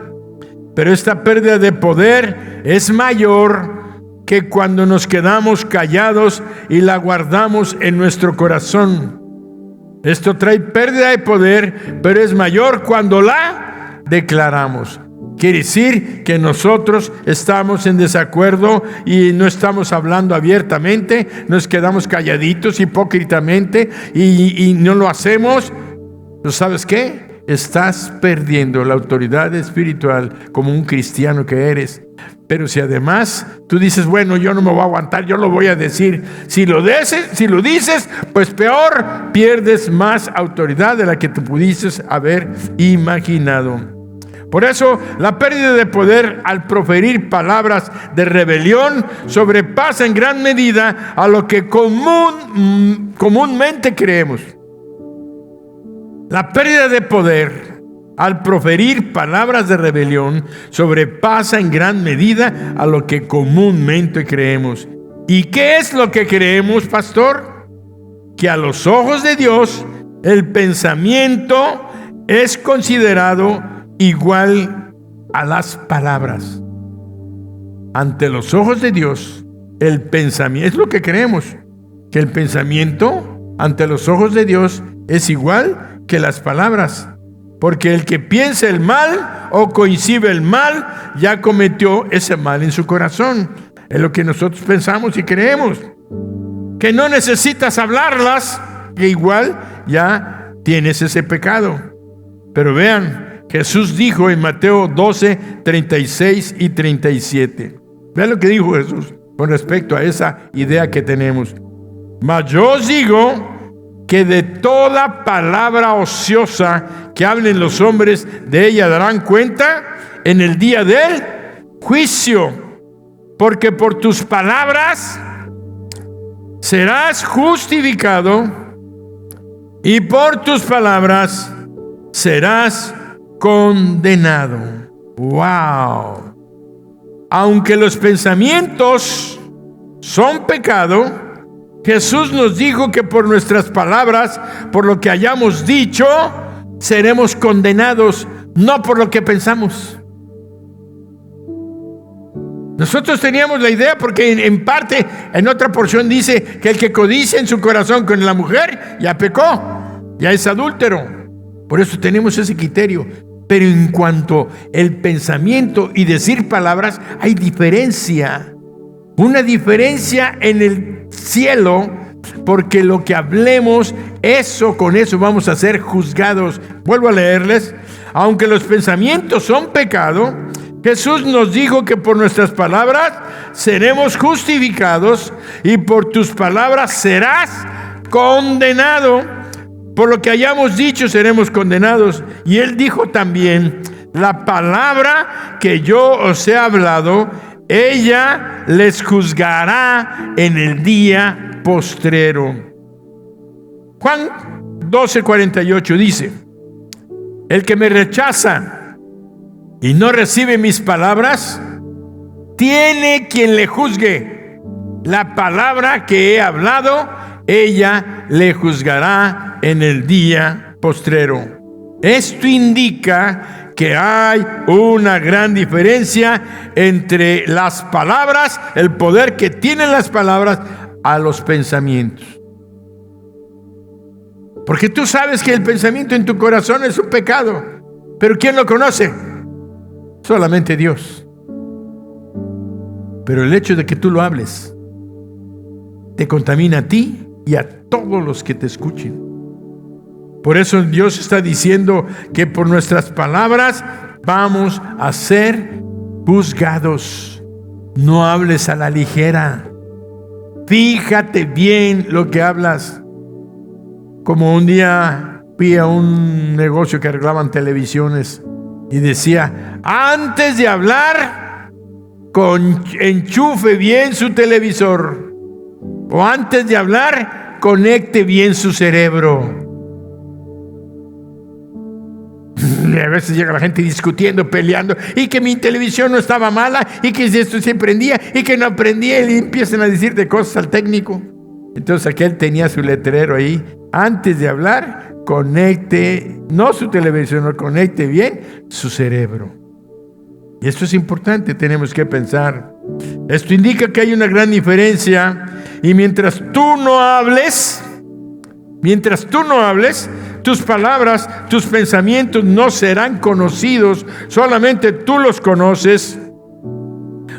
Speaker 1: Pero esta pérdida de poder es mayor que cuando nos quedamos callados y la guardamos en nuestro corazón. Esto trae pérdida de poder, pero es mayor cuando la declaramos. Quiere decir que nosotros estamos en desacuerdo y no estamos hablando abiertamente, nos quedamos calladitos hipócritamente y no lo hacemos. ¿Pero sabes qué? Estás perdiendo la autoridad espiritual como un cristiano que eres. Pero si además tú dices, bueno, yo no me voy a aguantar, yo lo voy a decir. Si lo dices, pues peor, pierdes más autoridad de la que te pudieses haber imaginado. Por eso, la pérdida de poder al proferir palabras de rebelión sobrepasa en gran medida a lo que comúnmente creemos. La pérdida de poder al proferir palabras de rebelión sobrepasa en gran medida a lo que comúnmente creemos. ¿Y qué es lo que creemos, pastor? Que a los ojos de Dios el pensamiento es considerado igual a las palabras. Ante los ojos de Dios el pensamiento, es lo que creemos, que el pensamiento ante los ojos de Dios es igual que las palabras, porque el que piensa el mal o concibe el mal ya cometió ese mal en su corazón. Es lo que nosotros pensamos y creemos, que no necesitas hablarlas, que igual ya tienes ese pecado. Pero vean, Jesús dijo en Mateo 12, 36 y 37. Vean lo que dijo Jesús con respecto a esa idea que tenemos. Mas yo os digo que de toda palabra ociosa que hablen los hombres, de ella darán cuenta en el día del juicio. Porque por tus palabras serás justificado y por tus palabras serás condenado. ¡Wow! Aunque los pensamientos son pecado, Jesús nos dijo que por nuestras palabras, por lo que hayamos dicho, seremos condenados, no por lo que pensamos. Nosotros teníamos la idea porque en parte, en otra porción dice que el que codicia en su corazón con la mujer ya pecó, ya es adúltero. Por eso tenemos ese criterio. Pero en cuanto al pensamiento y decir palabras, hay diferencia. Una diferencia en el cielo, porque lo que hablemos, con eso vamos a ser juzgados. Vuelvo a leerles. Aunque los pensamientos son pecado, Jesús nos dijo que por nuestras palabras seremos justificados y por tus palabras serás condenado. Por lo que hayamos dicho seremos condenados. Y Él dijo también, la palabra que yo os he hablado, ella les juzgará en el día postrero. Juan 12:48 dice, el que me rechaza y no recibe mis palabras, tiene quien le juzgue. la palabra que he hablado, ella le juzgará en el día postrero. Esto indica que hay una gran diferencia entre las palabras, el poder que tienen las palabras, a los pensamientos. Porque tú sabes que el pensamiento en tu corazón es un pecado, pero ¿quién lo conoce? Solamente Dios. Pero el hecho de que tú lo hables te contamina a ti y a todos los que te escuchen. Por eso Dios está diciendo que por nuestras palabras vamos a ser juzgados. No hables a la ligera. Fíjate bien lo que hablas. Como un día fui a un negocio que arreglaban televisiones y decía: antes de hablar, enchufe bien su televisor. O antes de hablar, conecte bien su cerebro. Y a veces llega la gente discutiendo, peleando, y que mi televisión no estaba mala, y que esto se prendía, y que no prendía, y empiezan a decirte cosas al técnico. Entonces aquel tenía su letrero ahí: antes de hablar, conecte, no su televisión, no, conecte bien su cerebro. Y esto es importante, tenemos que pensar. Esto indica que hay una gran diferencia, y mientras tú no hables, tus palabras, tus pensamientos no serán conocidos, solamente tú los conoces.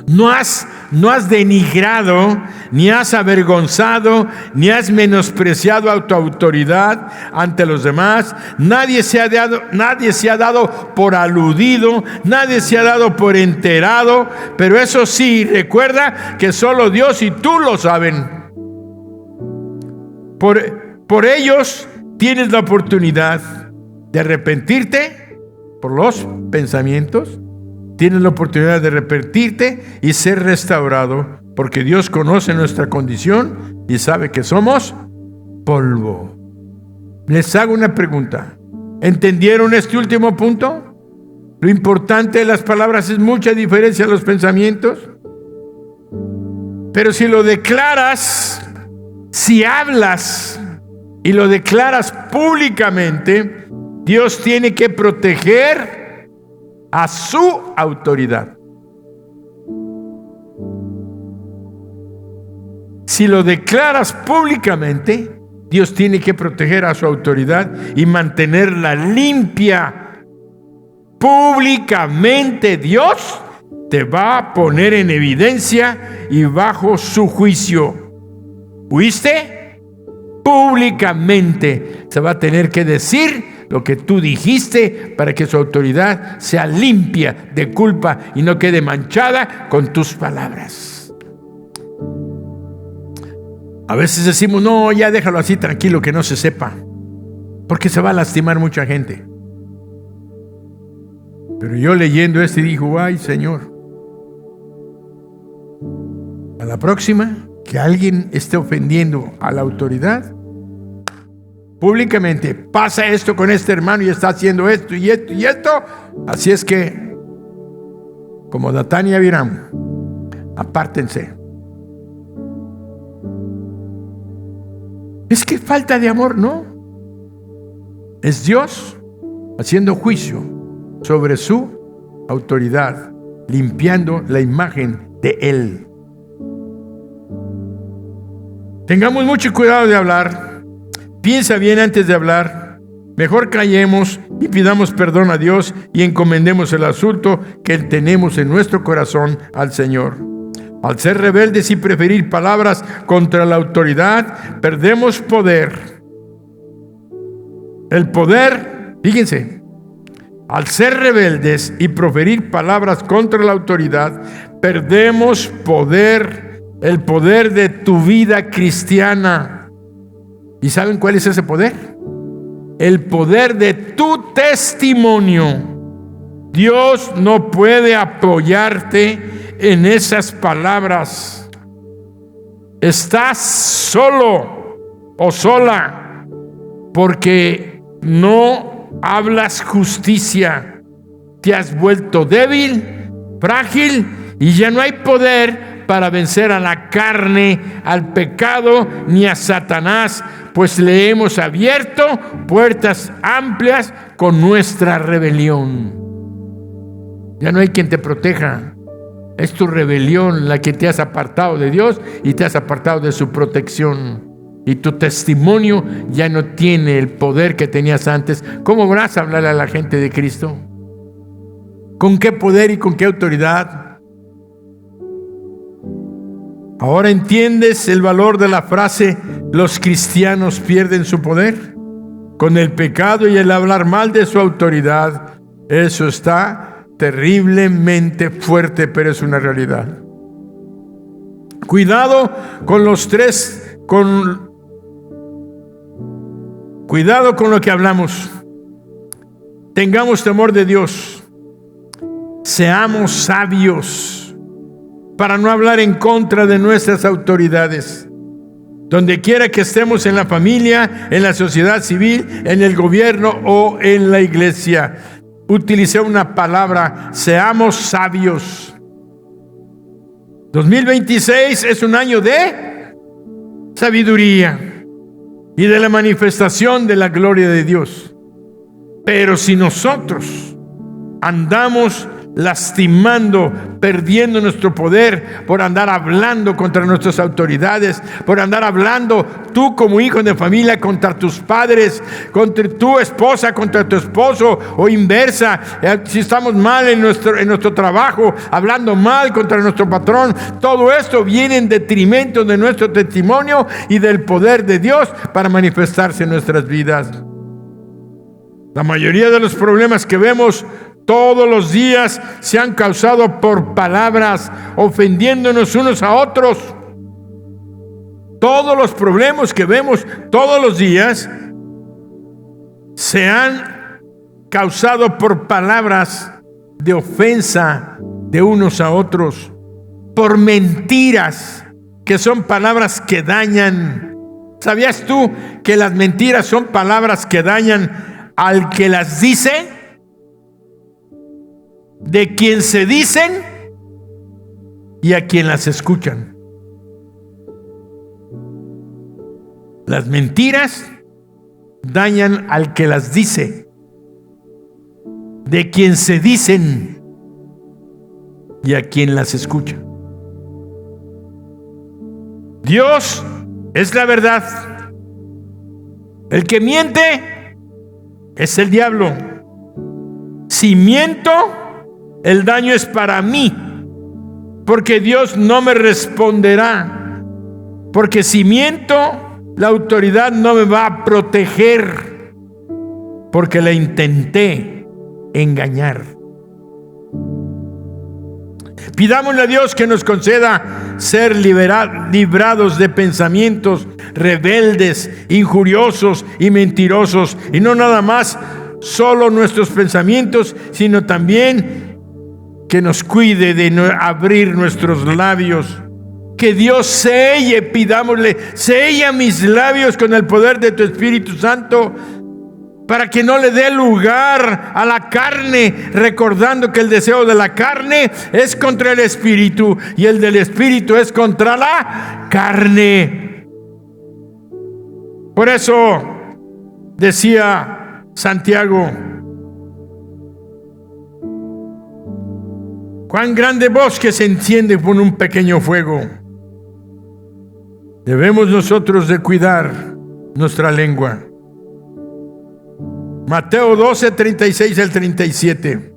Speaker 1: No has denigrado, ni has avergonzado, ni has menospreciado a tu autoridad ante los demás. Nadie se ha dado por aludido, nadie se ha dado por enterado, pero eso sí, recuerda que solo Dios y tú lo saben. Por ellos tienes la oportunidad de arrepentirte por los pensamientos. Tienes la oportunidad de arrepentirte y ser restaurado, porque Dios conoce nuestra condición y sabe que somos polvo. Les hago una pregunta. ¿Entendieron este último punto? Lo importante de las palabras es mucha diferencia a los pensamientos. Pero si lo declaras, si hablas y lo declaras públicamente, Dios tiene que proteger a su autoridad. Si lo declaras públicamente, Dios tiene que proteger a su autoridad y mantenerla limpia. Públicamente Dios te va a poner en evidencia y bajo su juicio. ¿Oíste? Públicamente se va a tener que decir lo que tú dijiste para que su autoridad sea limpia de culpa y no quede manchada con tus palabras. A veces decimos: no, ya déjalo así tranquilo, que no se sepa, porque se va a lastimar mucha gente. Pero yo leyendo digo: ay, Señor, a la próxima que alguien esté ofendiendo a la autoridad públicamente, pasa esto con este hermano y está haciendo esto y esto y esto, así es que, como Datán y Abiram, apártense. Es que falta de amor, ¿no? Es Dios haciendo juicio sobre su autoridad, limpiando la imagen de Él. Tengamos mucho cuidado de hablar. Piensa bien antes de hablar. Mejor callemos y pidamos perdón a Dios y encomendemos el asunto que tenemos en nuestro corazón al Señor. Al ser rebeldes y preferir palabras contra la autoridad, perdemos poder. El poder, fíjense, al ser rebeldes y proferir palabras contra la autoridad, perdemos poder, el poder de tu vida cristiana. ¿Y saben cuál es ese poder? El poder de tu testimonio. Dios no puede apoyarte en esas palabras. Estás solo o sola porque no hablas justicia. Te has vuelto débil, frágil y ya no hay poder para vencer a la carne, al pecado, ni a Satanás, pues le hemos abierto puertas amplias con nuestra rebelión. Ya no hay quien te proteja. Es tu rebelión la que te has apartado de Dios y te has apartado de su protección. Y tu testimonio ya no tiene el poder que tenías antes. ¿Cómo vas a hablarle a la gente de Cristo? ¿Con qué poder y con qué autoridad? ¿Ahora entiendes el valor de la frase "los cristianos pierden su poder"? Con el pecado y el hablar mal de su autoridad, eso está terriblemente fuerte, pero es una realidad. Cuidado con cuidado con lo que hablamos. Tengamos temor de Dios. Seamos sabios para no hablar en contra de nuestras autoridades. Donde quiera que estemos, en la familia, en la sociedad civil, en el gobierno o en la iglesia, utilicé una palabra: seamos sabios. 2026 es un año de sabiduría y de la manifestación de la gloria de Dios. Pero si nosotros andamos lastimando, perdiendo nuestro poder por andar hablando contra nuestras autoridades, por andar hablando tú como hijo de familia contra tus padres, contra tu esposa, contra tu esposo, o inversa, si estamos mal en nuestro trabajo, hablando mal contra nuestro patrón, todo esto viene en detrimento de nuestro testimonio y del poder de Dios para manifestarse en nuestras vidas. La mayoría de los problemas que vemos todos los días se han causado por palabras, ofendiéndonos unos a otros. Todos los problemas que vemos todos los días se han causado por palabras de ofensa de unos a otros, por mentiras, que son palabras que dañan. ¿Sabías tú que las mentiras son palabras que dañan al que las dice, de quien se dicen y a quien las escuchan? Las mentiras dañan al que las dice, de quien se dicen y a quien las escucha. Dios es la verdad. El que miente es el diablo. Si miento, el daño es para mí, porque Dios no me responderá. Porque si miento, la autoridad no me va a proteger, porque la intenté engañar. Pidámosle a Dios que nos conceda ser librados de pensamientos rebeldes, injuriosos y mentirosos, y no nada más solo nuestros pensamientos, sino también que nos cuide de no abrir nuestros labios. Que Dios selle, pidámosle, sella mis labios con el poder de tu Espíritu Santo, para que no le dé lugar a la carne, recordando que el deseo de la carne es contra el Espíritu y el del Espíritu es contra la carne. Por eso decía Santiago: cuán grande bosque se enciende con un pequeño fuego. Debemos nosotros de cuidar nuestra lengua. Mateo 12, 36 al 37.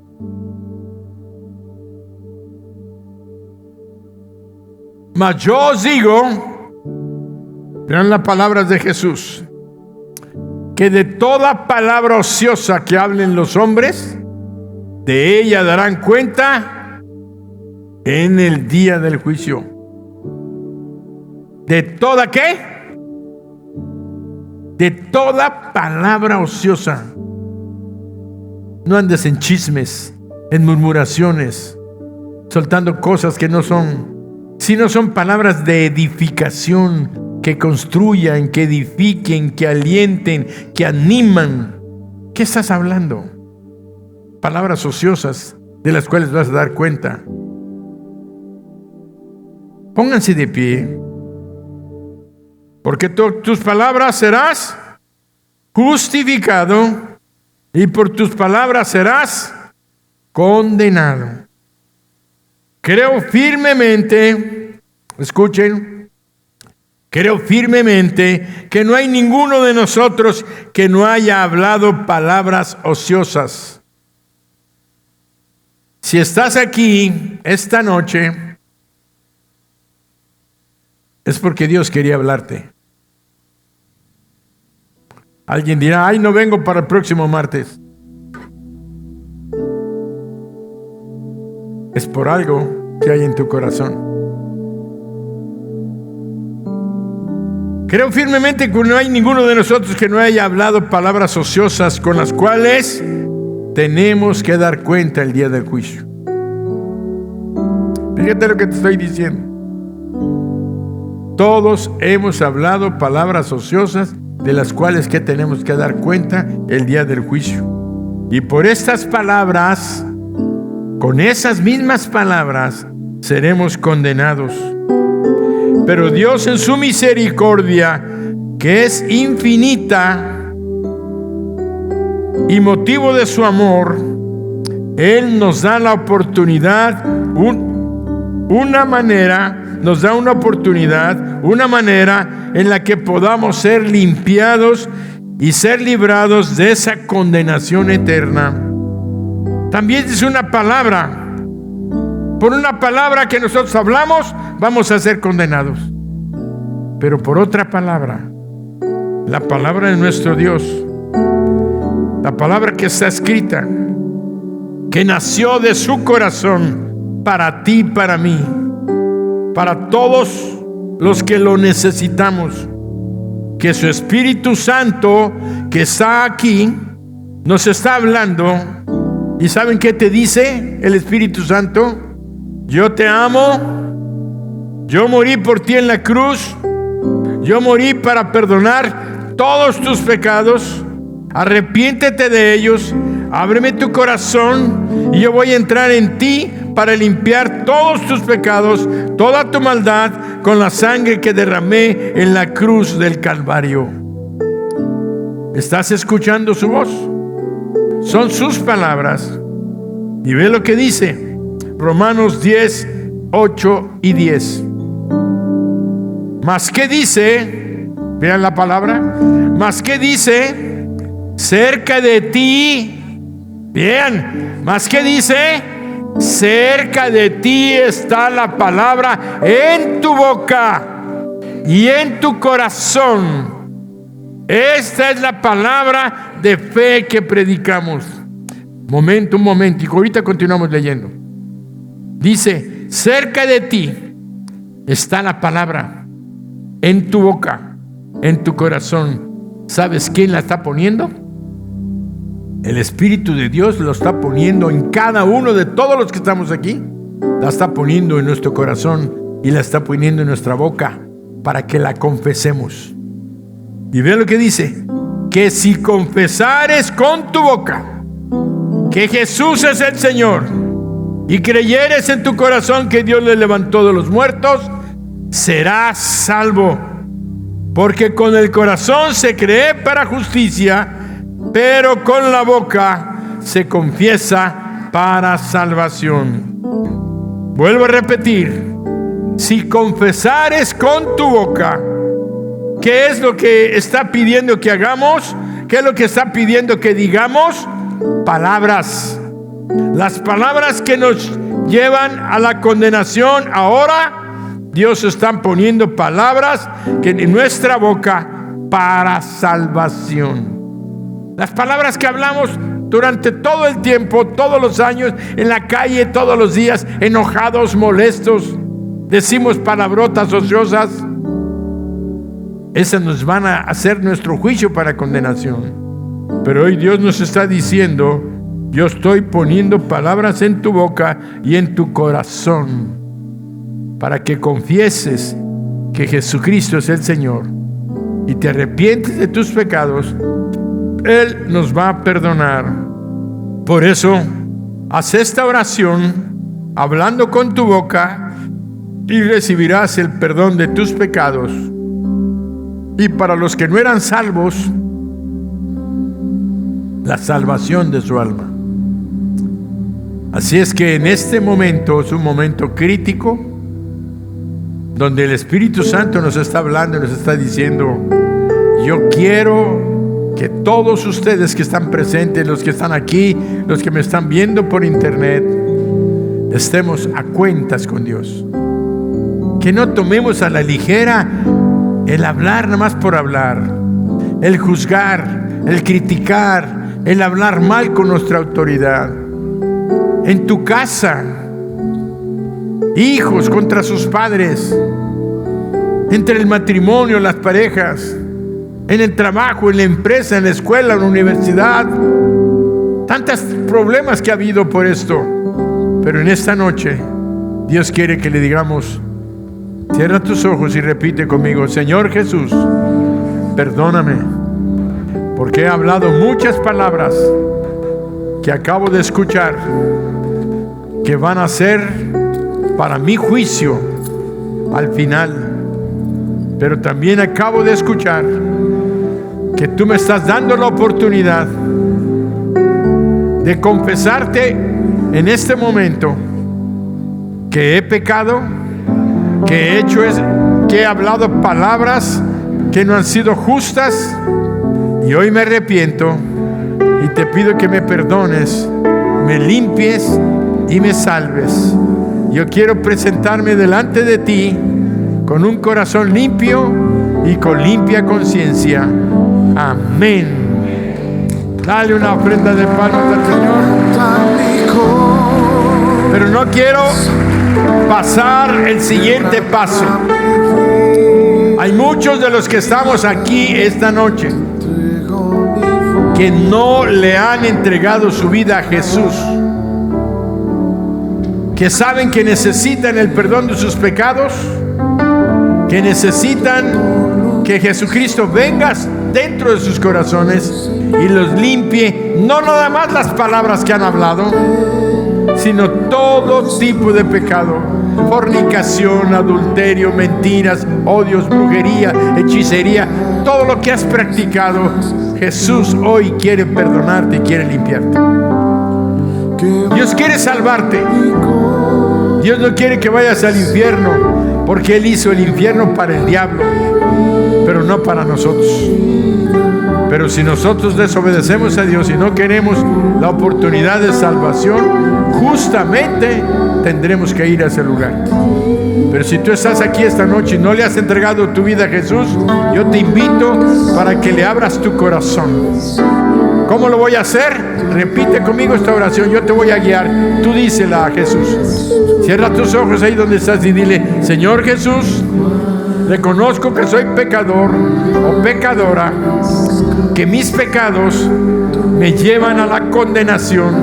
Speaker 1: Mas yo os digo, vean las palabras de Jesús, que de toda palabra ociosa que hablen los hombres, de ella darán cuenta en el día del juicio. ¿De toda qué? De toda palabra ociosa. No andes en chismes, en murmuraciones, soltando cosas que no son, sino son palabras de edificación, que construyan, que edifiquen, que alienten, que animan. ¿Qué estás hablando? Palabras ociosas de las cuales vas a dar cuenta. Pónganse de pie, porque tus palabras serás justificado y por tus palabras serás condenado. Creo firmemente, escuchen, creo firmemente que no hay ninguno de nosotros que no haya hablado palabras ociosas. Si estás aquí esta noche, es porque Dios quería hablarte. Alguien dirá, ay, no vengo para el próximo martes. Es por algo que hay en tu corazón. Creo firmemente que no hay ninguno de nosotros que no haya hablado palabras ociosas con las cuales tenemos que dar cuenta el día del juicio. Fíjate lo que te estoy diciendo. Todos hemos hablado palabras ociosas de las cuales que tenemos que dar cuenta el día del juicio. Y por estas palabras, con esas mismas palabras, seremos condenados. Pero Dios en su misericordia, que es infinita y motivo de su amor, Él nos da la oportunidad, una manera en la que podamos ser limpiados y ser librados de esa condenación eterna. También es una palabra. Por una palabra que nosotros hablamos, vamos a ser condenados. Pero por otra palabra, la palabra de nuestro Dios, la palabra que está escrita, que nació de su corazón para ti y para mí, para todos los que lo necesitamos, que su Espíritu Santo que está aquí nos está hablando. ¿Y saben qué te dice el Espíritu Santo? Yo te amo, yo morí por ti en la cruz, yo morí para perdonar todos tus pecados, arrepiéntete de ellos, ábreme tu corazón y yo voy a entrar en ti para limpiar todos tus pecados, toda tu maldad con la sangre que derramé en la cruz del Calvario. ¿Estás escuchando su voz? Son sus palabras. Y ve lo que dice Romanos 10, 8 y 10. ¿Mas qué dice? Vean la palabra. ¿Mas qué dice? Cerca de ti. Bien. ¿Mas qué dice? Cerca de ti está la palabra en tu boca y en tu corazón. Esta es la palabra de fe que predicamos. Un momentico, ahorita continuamos leyendo. Dice, cerca de ti está la palabra, en tu boca, en tu corazón. ¿Sabes quién la está poniendo? El Espíritu de Dios lo está poniendo en cada uno de todos los que estamos aquí. La está poniendo en nuestro corazón y la está poniendo en nuestra boca para que la confesemos. Y ve lo que dice, que si confesares con tu boca que Jesús es el Señor y creyeres en tu corazón que Dios le levantó de los muertos, serás salvo. Porque con el corazón se cree para justicia, pero con la boca se confiesa para salvación. Vuelvo a repetir, si confesares con tu boca, ¿qué es lo que está pidiendo que hagamos? ¿Qué es lo que está pidiendo que digamos? Palabras. Las palabras que nos llevan a la condenación ahora, Dios está poniendo palabras que en nuestra boca para salvación. Las palabras que hablamos durante todo el tiempo, todos los años, en la calle, todos los días, enojados, molestos, decimos palabrotas ociosas. Esas nos van a hacer nuestro juicio para condenación. Pero hoy Dios nos está diciendo, yo estoy poniendo palabras en tu boca y en tu corazón para que confieses que Jesucristo es el Señor y te arrepientes de tus pecados. Él nos va a perdonar. Por eso, haz esta oración hablando con tu boca y recibirás el perdón de tus pecados. Y para los que no eran salvos, la salvación de su alma. Así es que en este momento es un momento crítico donde el Espíritu Santo nos está hablando y nos está diciendo: yo quiero que todos ustedes que están presentes, los que están aquí, los que me están viendo por internet, estemos a cuentas con Dios. Que no tomemos a la ligera el hablar nada más por hablar, el juzgar, el criticar, el hablar mal con nuestra autoridad. En tu casa, hijos contra sus padres, entre el matrimonio, las parejas, en el trabajo, en la empresa, en la escuela, en la universidad. Tantos problemas que ha habido por esto. Pero en esta noche Dios quiere que le digamos: cierra tus ojos y repite conmigo: Señor Jesús, perdóname, porque he hablado muchas palabras que acabo de escuchar, que van a ser para mi juicio al final. Pero también acabo de escuchar que tú me estás dando la oportunidad de confesarte en este momento que he pecado, que he hablado palabras que no han sido justas, y hoy me arrepiento y te pido que me perdones, me limpies y me salves. Yo quiero presentarme delante de ti con un corazón limpio y con limpia conciencia. Amén. Dale una ofrenda de palmas al Señor. Pero no quiero pasar el siguiente paso. Hay muchos de los que estamos aquí esta noche que no le han entregado su vida a Jesús, que saben que necesitan el perdón de sus pecados, que necesitan que Jesucristo venga dentro de sus corazones y los limpie, no nada más las palabras que han hablado, sino todo tipo de pecado: fornicación, adulterio, mentiras, odios, brujería, hechicería, todo lo que has practicado. Jesús hoy quiere perdonarte y quiere limpiarte. Dios quiere salvarte. Dios no quiere que vayas al infierno, porque Él hizo el infierno para el diablo, pero no para nosotros. Pero si nosotros desobedecemos a Dios y no queremos la oportunidad de salvación, justamente tendremos que ir a ese lugar. Pero si tú estás aquí esta noche y no le has entregado tu vida a Jesús, yo te invito para que le abras tu corazón. ¿Cómo lo voy a hacer? Repite conmigo esta oración, yo te voy a guiar. Tú dísela a Jesús. Cierra tus ojos ahí donde estás y dile: Señor Jesús, reconozco que soy pecador o pecadora, que mis pecados me llevan a la condenación,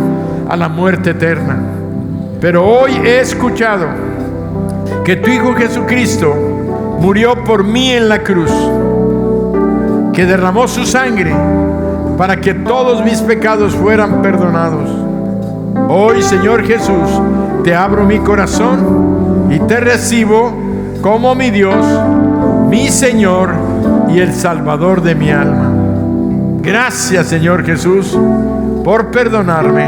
Speaker 1: a la muerte eterna. Pero hoy he escuchado que tu Hijo Jesucristo murió por mí en la cruz, que derramó su sangre para que todos mis pecados fueran perdonados. Hoy, Señor Jesús, te abro mi corazón y te recibo como mi Dios, mi Señor y el Salvador de mi alma. Gracias, Señor Jesús, por perdonarme,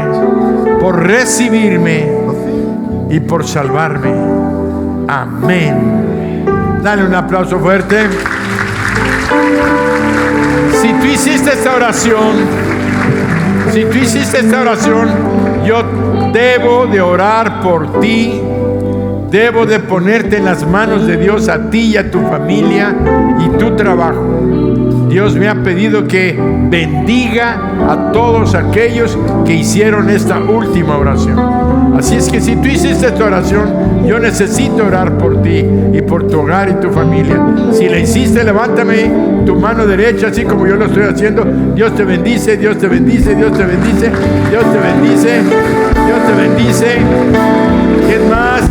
Speaker 1: por recibirme y por salvarme. Amén. Dale un aplauso fuerte. Si tú hiciste esta oración, yo debo de orar por ti. Debo de ponerte en las manos de Dios a ti y a tu familia y tu trabajo. Dios me ha pedido que bendiga a todos aquellos que hicieron esta última oración. Así es que si tú hiciste esta oración, yo necesito orar por ti y por tu hogar y tu familia. Si la hiciste, levántame tu mano derecha, así como yo lo estoy haciendo. Dios te bendice, Dios te bendice, Dios te bendice, Dios te bendice, Dios te bendice. ¿Quién más?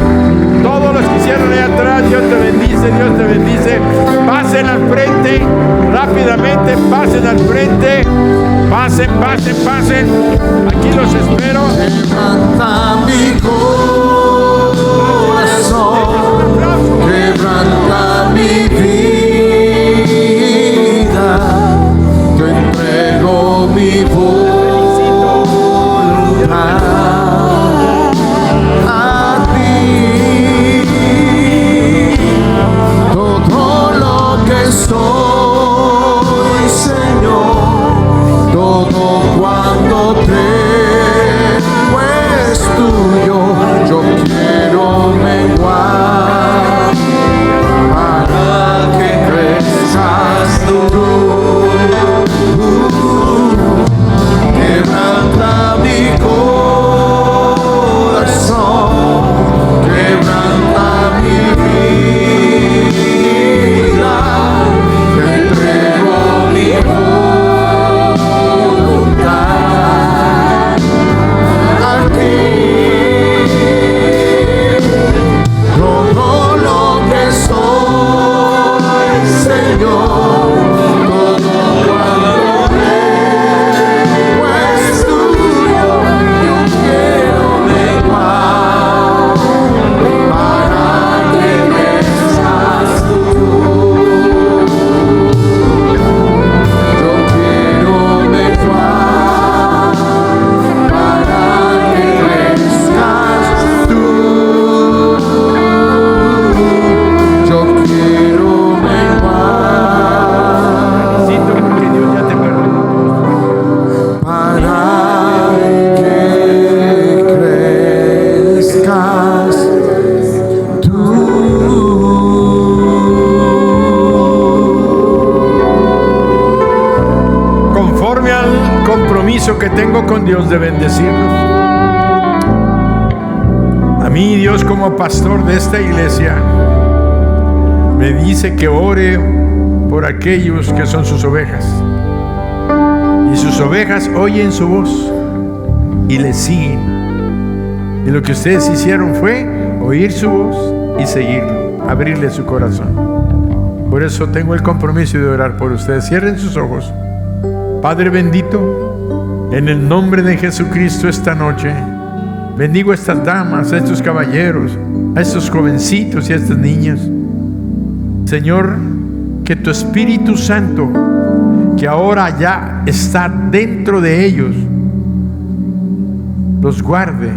Speaker 1: Todos los que hicieron ahí atrás, Dios te bendice, Dios te bendice. Pasen al frente, rápidamente, pasen al frente. Pasen, pasen, pasen. Aquí los espero.
Speaker 2: Levanta mi corazón.
Speaker 1: que tengo con Dios de bendecirlos. A mí, Dios, como pastor de esta iglesia, me dice que ore por aquellos que son sus ovejas. Y sus ovejas oyen su voz y le siguen. Y lo que ustedes hicieron fue oír su voz y seguirlo, abrirle su corazón. Por eso tengo el compromiso de orar por ustedes. Cierren sus ojos. Padre bendito, en el nombre de Jesucristo esta noche, bendigo a estas damas, a estos caballeros, a estos jovencitos y a estas niñas. Señor, que tu Espíritu Santo, que ahora ya está dentro de ellos, los guarde,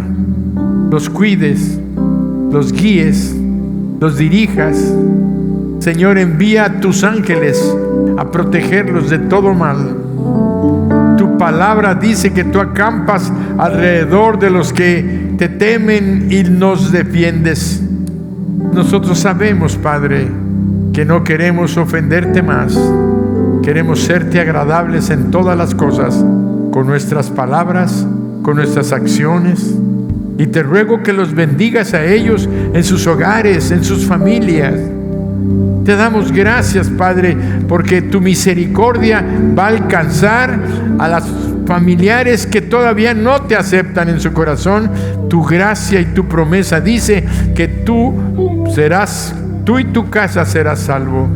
Speaker 1: los cuides, los guíes, los dirijas. Señor, envía a tus ángeles a protegerlos de todo mal. Tu palabra dice que tú acampas alrededor de los que te temen y nos defiendes. Nosotros sabemos, Padre, que no queremos ofenderte más. Queremos serte agradables en todas las cosas, con nuestras palabras, con nuestras acciones. Y te ruego que los bendigas a ellos en sus hogares, en sus familias. Te damos gracias, Padre, porque tu misericordia va a alcanzar a las familiares que todavía no te aceptan en su corazón. Tu gracia y tu promesa dice que tú y tu casa serás salvo.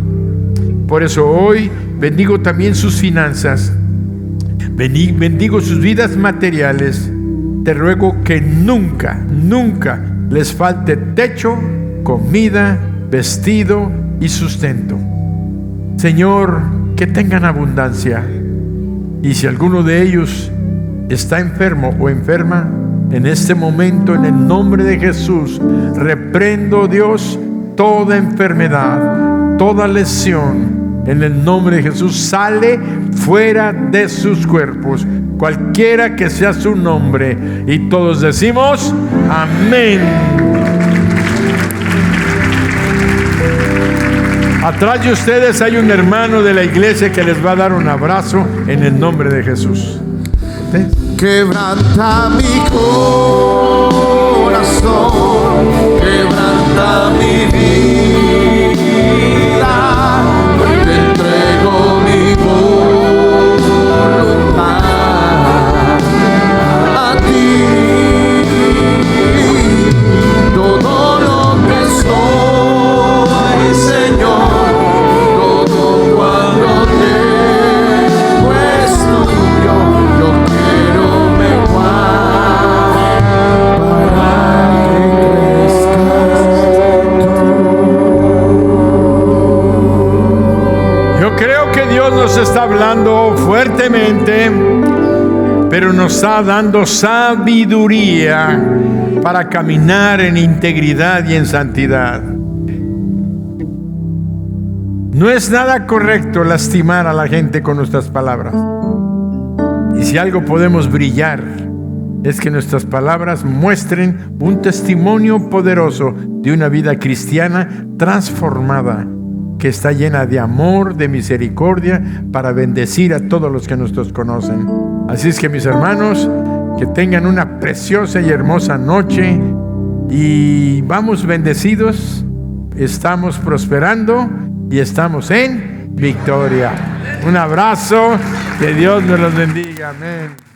Speaker 1: Por eso hoy bendigo también sus finanzas, bendigo sus vidas materiales. Te ruego que nunca les falte techo, comida, vestido y sustento. Señor, que tengan abundancia. Y si alguno de ellos está enfermo o enferma, en este momento, en el nombre de Jesús, reprendo, Dios, toda enfermedad, toda lesión. En el nombre de Jesús, sale fuera de sus cuerpos, cualquiera que sea su nombre. Y todos decimos amén. Atrás de ustedes hay un hermano de la iglesia que les va a dar un abrazo en el nombre de Jesús. ¿Sí?
Speaker 2: Quebranta mi corazón, quebranta mi vida, te entrego mi voluntad a ti. Todo lo que soy, Señor, todo cuanto tengo es tuyo, lo quiero menguar para que crezcas tú.
Speaker 1: Yo creo que Dios nos está hablando fuertemente, pero nos está dando sabiduría para caminar en integridad y en santidad. No es nada correcto lastimar a la gente con nuestras palabras. Y si algo podemos brillar, es que nuestras palabras muestren un testimonio poderoso de una vida cristiana transformada, que está llena de amor, de misericordia, para bendecir a todos los que nosotros conocen. Así es que, mis hermanos, que tengan una preciosa y hermosa noche, y vamos bendecidos, estamos prosperando y estamos en victoria. Un abrazo, que Dios nos los bendiga. Amén.